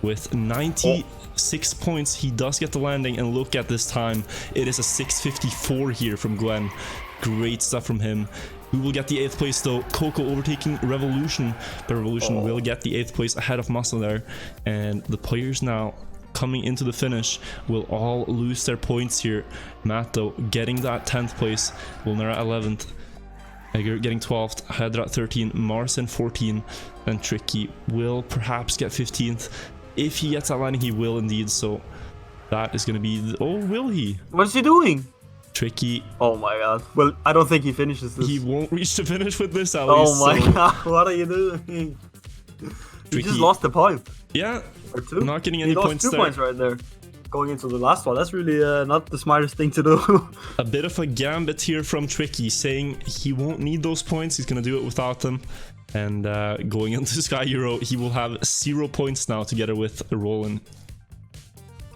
with 96 points? He does get the landing, and look at this time. It is a 6:54 here from Gwen. Great stuff from him. We will get the 8th place though. Coco overtaking Revolution, but Revolution will get the 8th place ahead of Muscle there. And the players now coming into the finish will all lose their points here. Matt though getting that 10th place, Vulnera 11th, Edgar getting 12th, Hydra 13, Marcin 14, and Tricky will perhaps get 15th. If he gets that landing, he will indeed. So that is going to be... Oh, will he? What is he doing? Tricky. Oh my god. Well, I don't think he finishes this. He won't reach the finish with this at least. Oh my god, what are you doing? He just lost the point. Yeah, or 2. Not getting any points there. He lost 2 points right there. Going into the last one. That's really not the smartest thing to do. A bit of a gambit here from Tricky, saying he won't need those points. He's going to do it without them. And going into Sky Euro, he will have 0 points now together with Roland.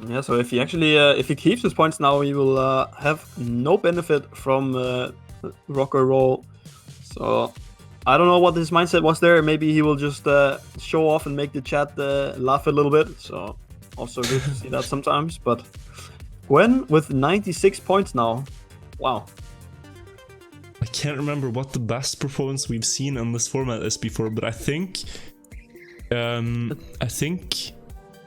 Yeah, so if he actually if he keeps his points now, he will have no benefit from rock or roll. So I don't know what his mindset was there. Maybe he will just show off and make the chat laugh a little bit. So also good to see that sometimes. But Gwen with 96 points now. Wow. I can't remember what the best performance we've seen on this format is before, but I think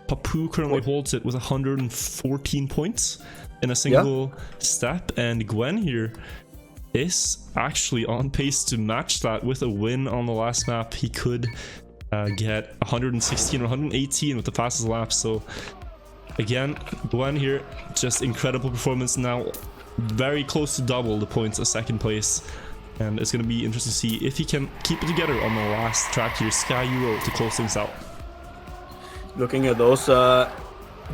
Papu currently holds it with 114 points in a single step, and Gwen here is actually on pace to match that with a win on the last map. He could get 116 or 118 with the fastest lap. So again, Gwen here, just incredible performance now, very close to double the points as 2nd place. And it's going to be interesting to see if he can keep it together on the last track here, Sky Euro, to close things out. Looking at those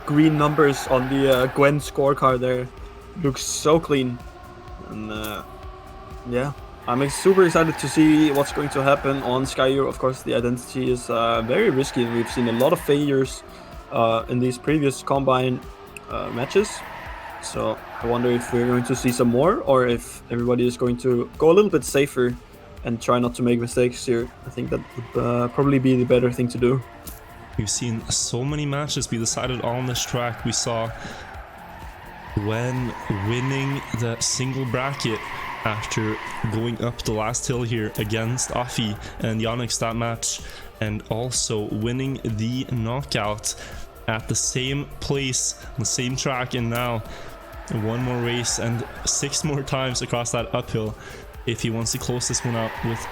green numbers on the Gwen scorecard there, looks so clean. And yeah, I'm super excited to see what's going to happen on Sky Euro. Of course, the identity is very risky. We've seen a lot of failures in these previous Combine matches. So I wonder if we're going to see some more, or if everybody is going to go a little bit safer and try not to make mistakes here. I think that would probably be the better thing to do. We've seen so many matches be decided on this track. We saw Gwen winning the single bracket after going up the last hill here against Afi and Yannick's that match, and also winning the knockout at the same place, the same track, and now one more race and 6 more times across that uphill if he wants to close this one out with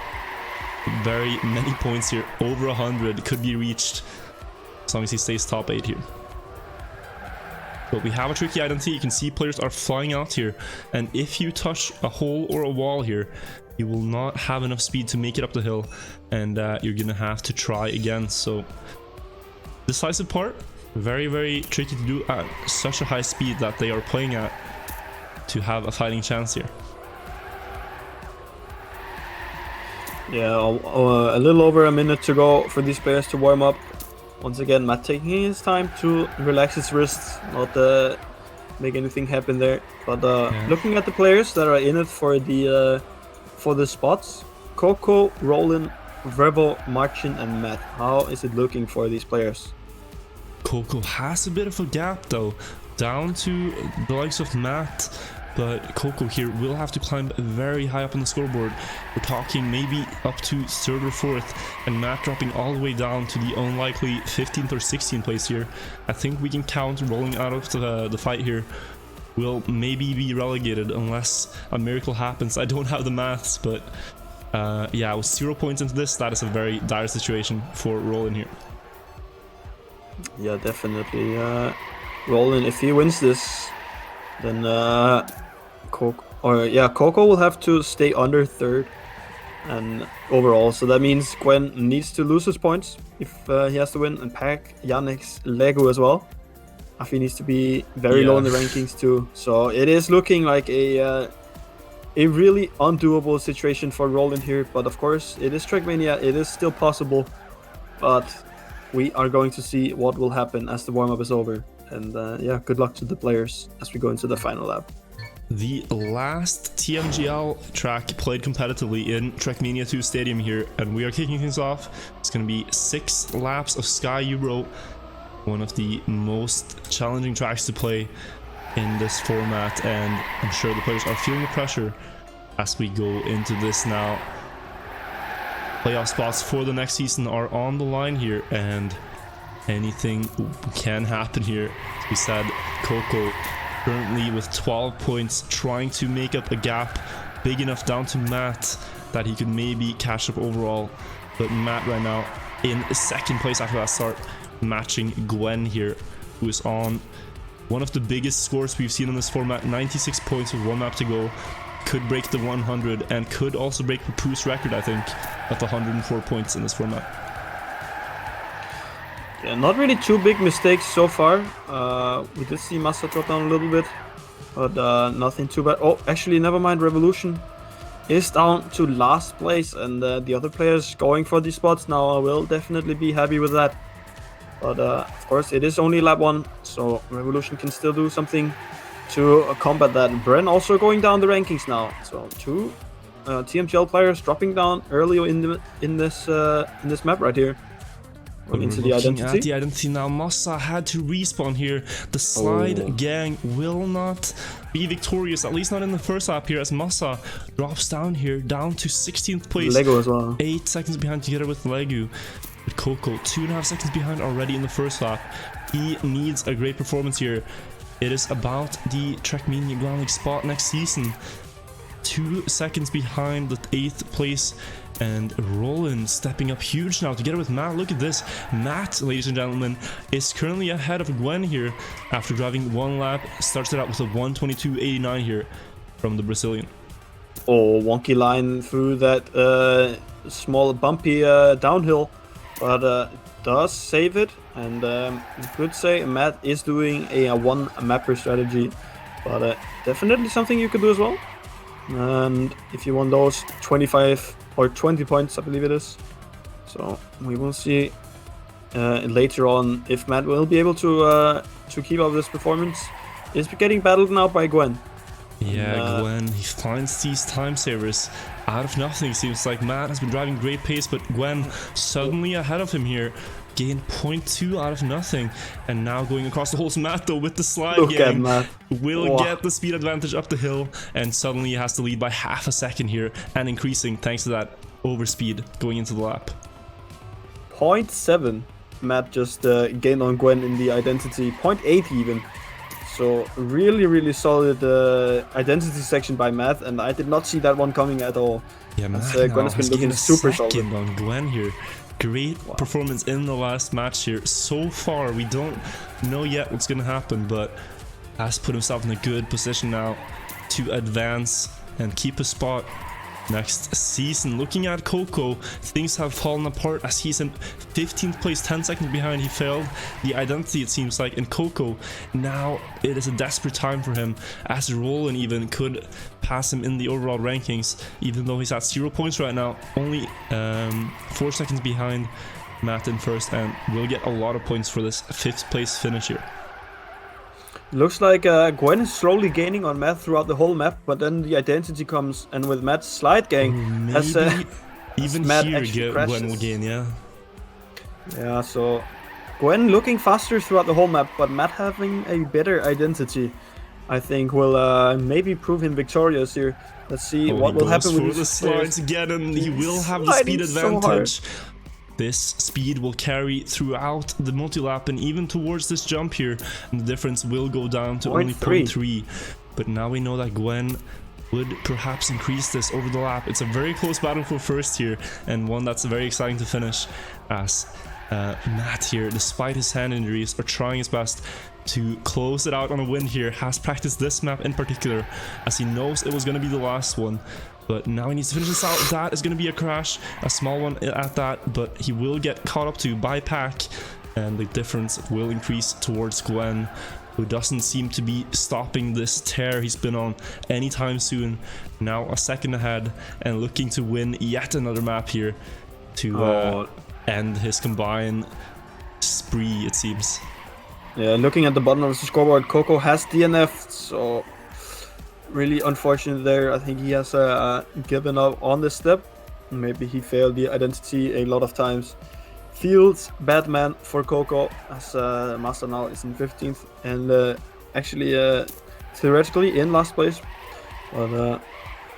very many points here. Over 100 could be reached as long as he stays top 8 here. But we have a tricky identity. You can see players are flying out here, and if you touch a hole or a wall here, you will not have enough speed to make it up the hill, and you're gonna have to try again. So decisive part, very, very tricky to do at such a high speed that they are playing at to have a fighting chance here. Yeah, a little over a minute to go for these players to warm up. Once again, Matt taking his time to relax his wrists, not make anything happen there. But looking at the players that are in it for the spots, Coco, Roland, Verbo, Marcin, and Matt. How is it looking for these players? Coco has a bit of a gap though, down to the likes of Matt, but Coco here will have to climb very high up on the scoreboard. We're talking maybe up to 3rd or 4th, and Matt dropping all the way down to the unlikely 15th or 16th place here. I think we can count rolling out of the fight here. Will maybe be relegated unless a miracle happens. I don't have the maths, but yeah, with 0 points into this, that is a very dire situation for Roland here. Yeah, definitely. Roland, if he wins this, then Coco will have to stay under 3rd and overall. So that means Gwen needs to lose his points if he has to win, and pack Yannick's Lego as well. Afi needs to be very low in the rankings too. So it is looking like a really undoable situation for Roland here. But of course, it is Trackmania. It is still possible. But we are going to see what will happen as the warm-up is over. And yeah, good luck to the players as we go into the final lap. The last TMGL track played competitively in Trackmania 2 Stadium here, and we are kicking things off. It's going to be 6 laps of Sky Euro, one of the most challenging tracks to play in this format, and I'm sure the players are feeling the pressure as we go into this now. Playoff spots for the next season are on the line here, and anything can happen here. As we said, Coco currently with 12 points, trying to make up a gap big enough down to Matt that he could maybe catch up overall. But Matt right now in 2nd place after that start, matching Gwen here, who is on one of the biggest scores we've seen in this format. 96 points with 1 map to go. Could break the 100 and could also break Papu's record, I think, of 104 points in this format. Yeah, not really too big mistakes so far. We did see Massa drop down a little bit, but nothing too bad. Oh, actually, never mind. Revolution is down to last place, and the other players going for these spots now will definitely be happy with that. But of course, it is only lap 1, so Revolution can still do something to combat that. Bren also going down the rankings now. So 2 TMGL players dropping down early in this map right here. Into the identity. At the identity now, Massa had to respawn here. The Slide gang will not be victorious, at least not in the first lap here, as Massa drops down here, down to 16th place. Lego as well. 8 seconds behind together with Legu. Coco 2.5 seconds behind already in the first lap. He needs a great performance here. It is about the Trackmania Grand League spot next season. 2 seconds behind the 8th place, and Roland stepping up huge now together with Matt. Look at this. Matt, ladies and gentlemen, is currently ahead of Gwen here after driving 1 lap. Starts it out with a 1:22.89 here from the Brazilian. Oh, wonky line through that small bumpy downhill, but does save it. And you could say Matt is doing a 1 mapper strategy, but definitely something you could do as well. And if you want those 25 or 20 points, I believe it is. So we will see later on if Matt will be able to keep up this performance. is getting battled now by Gwen. Yeah, Gwen, he finds these time savers out of nothing. Seems like Matt has been driving great pace, but Gwen suddenly ahead of him here. Gained 0.2 out of nothing. And now going across the holes, Matt though with the slide Look gang at Matt. will get the speed advantage up the hill, and suddenly he has to lead by half a second here, and increasing thanks to that overspeed going into the lap. 0.7 Matt just gained on Gwen in the identity, 0.8 even. So really solid identity section by Matt, and I did not see that one coming at all. Yeah, Matt Gwen has been looking super solid on Gwen here. Great performance in the last match here. So far, we don't know yet what's going to happen, but has put himself in a good position now to advance and keep a spot next season. Looking at Coco, things have fallen apart as he's in 15th place, 10 seconds behind. He failed the identity, it seems like, in Coco. Now it is a desperate time for him, as Roland even could pass him in the overall rankings, even though he's at 0 points right now, only 4 seconds behind Matt in first, and will get a lot of points for this 5th place finish here. Looks like Gwen is slowly gaining on Matt throughout the whole map, but then the identity comes, and with Matt's slide gang, even Matt here Gwen will gain, yeah. Yeah, so Gwen looking faster throughout the whole map, but Matt having a better identity, I think will maybe prove him victorious here. Let's see what will happen with the slides again, and he will have the speed advantage. This speed will carry throughout the multi-lap and even towards this jump here, and the difference will go down to only 0.3. But now we know that Gwen would perhaps increase this over the lap. It's a very close battle for first here, and one that's very exciting to finish, as Matt here, despite his hand injuries, are trying his best to close it out on a win here. Has practiced this map in particular, as he knows it was going to be the last one. But now he needs to finish this out. That is going to be a crash, a small one at that, but he will get caught up to by Pack, and the difference will increase towards Gwen, who doesn't seem to be stopping this tear he's been on anytime soon. Now a second ahead and looking to win yet another map here to end his combined spree, it seems. Yeah, looking at the bottom of the scoreboard, Coco has DNF'd, so really unfortunate there. I think he has given up on this step. Maybe he failed the identity a lot of times. Feels bad man for Coco, as Master now is in 15th and actually theoretically in last place. But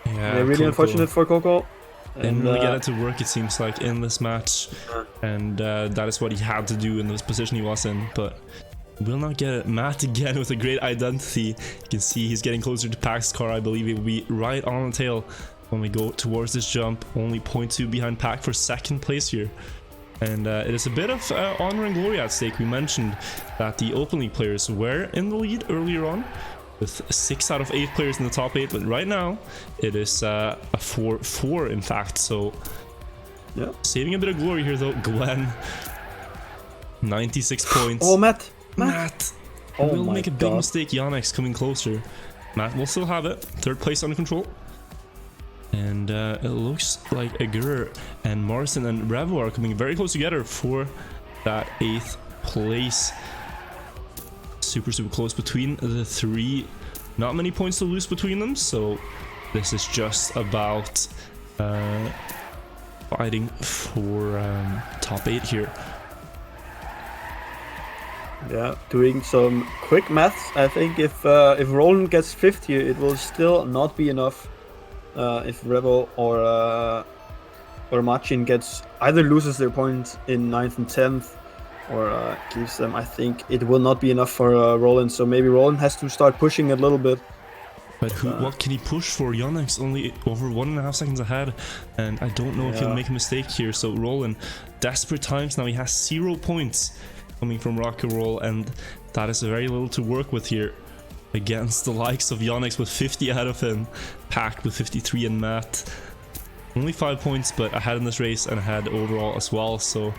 yeah, really Coco. Unfortunate for Coco. Didn't really get it to work, it seems like, in this match, and that is what he had to do in this position he was in. But will not get it. Matt again with a great identity. You can see he's getting closer to Pack's car. I believe it will be right on the tail when we go towards this jump. Only 0.2 behind Pack for second place here. And it is a bit of honor and glory at stake. We mentioned that the Open League players were in the lead earlier on, with 6 out of 8 players in the top 8. But right now, it is a 4-4 in fact. So yeah, saving a bit of glory here though. Gwen, 96 points. Oh, Matt will make a big mistake. Yonex coming closer. Matt will still have it. 3rd place under control. And it looks like Agur and Morrison and Revo are coming very close together for that 8th place. Super close between the 3. Not many points to lose between them, so this is just about fighting for top 8 here. Yeah, doing some quick maths. I think if Roland gets 5th here, it will still not be enough. If Revo or Machin gets either loses their points in 9th and 10th, or keeps them, I think it will not be enough for Roland. So maybe Roland has to start pushing a little bit. But what can he push for? Yonex only over 1.5 seconds ahead, and I don't know if he'll make a mistake here. So Roland, desperate times now. He has 0 points coming from Rock and Roll, and that is very little to work with here against the likes of Yonex with 50 ahead of him, Pack with 53, and Matt only 5 points but ahead in this race and ahead overall as well. So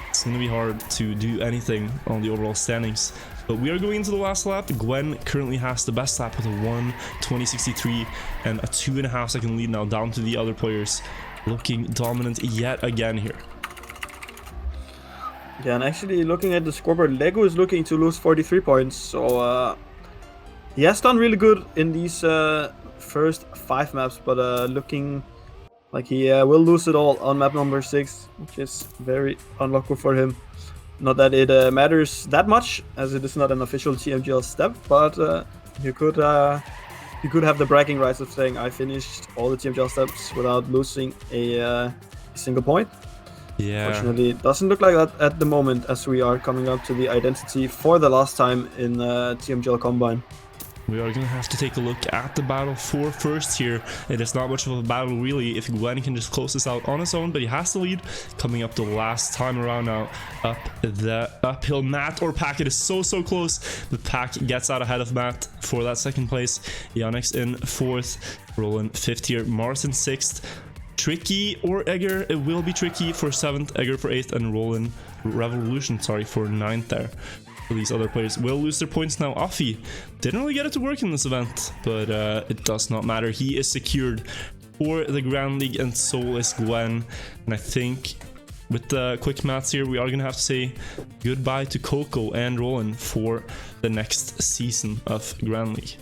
it's going to be hard to do anything on the overall standings. But we are going into the last lap. Gwen currently has the best lap with a 1:20.63 and a 2.5 second lead now, down to the other players, looking dominant yet again here. Yeah, and actually looking at the scoreboard, Lego is looking to lose 43 points, so He has done really good in these first 5 maps, but looking like he will lose it all on map number 6, which is very unlucky for him. Not that it matters that much, as it is not an official TMGL step, but you could have the bragging rights of saying I finished all the TMGL steps without losing a single point. Yeah. Fortunately, it doesn't look like that at the moment, as we are coming up to the identity for the last time in TMGL Combine. We are going to have to take a look at the battle for first here. It is not much of a battle really if Gwen can just close this out on his own, but he has the lead coming up the last time around now. Up the uphill, Matt or Pack. It is so close, but Pack gets out ahead of Matt for that second place. Yannick's in 4th, Roland 5th here, Martin 6th. Tricky or Egger, it will be Tricky for 7th, Egger for 8th, and Roland Revolution, sorry, for 9th there. These other players will lose their points now. Offie didn't really get it to work in this event, but it does not matter. He is secured for the Grand League, and so is Gwen. And I think with the quick maths here, we are going to have to say goodbye to Coco and Roland for the next season of Grand League.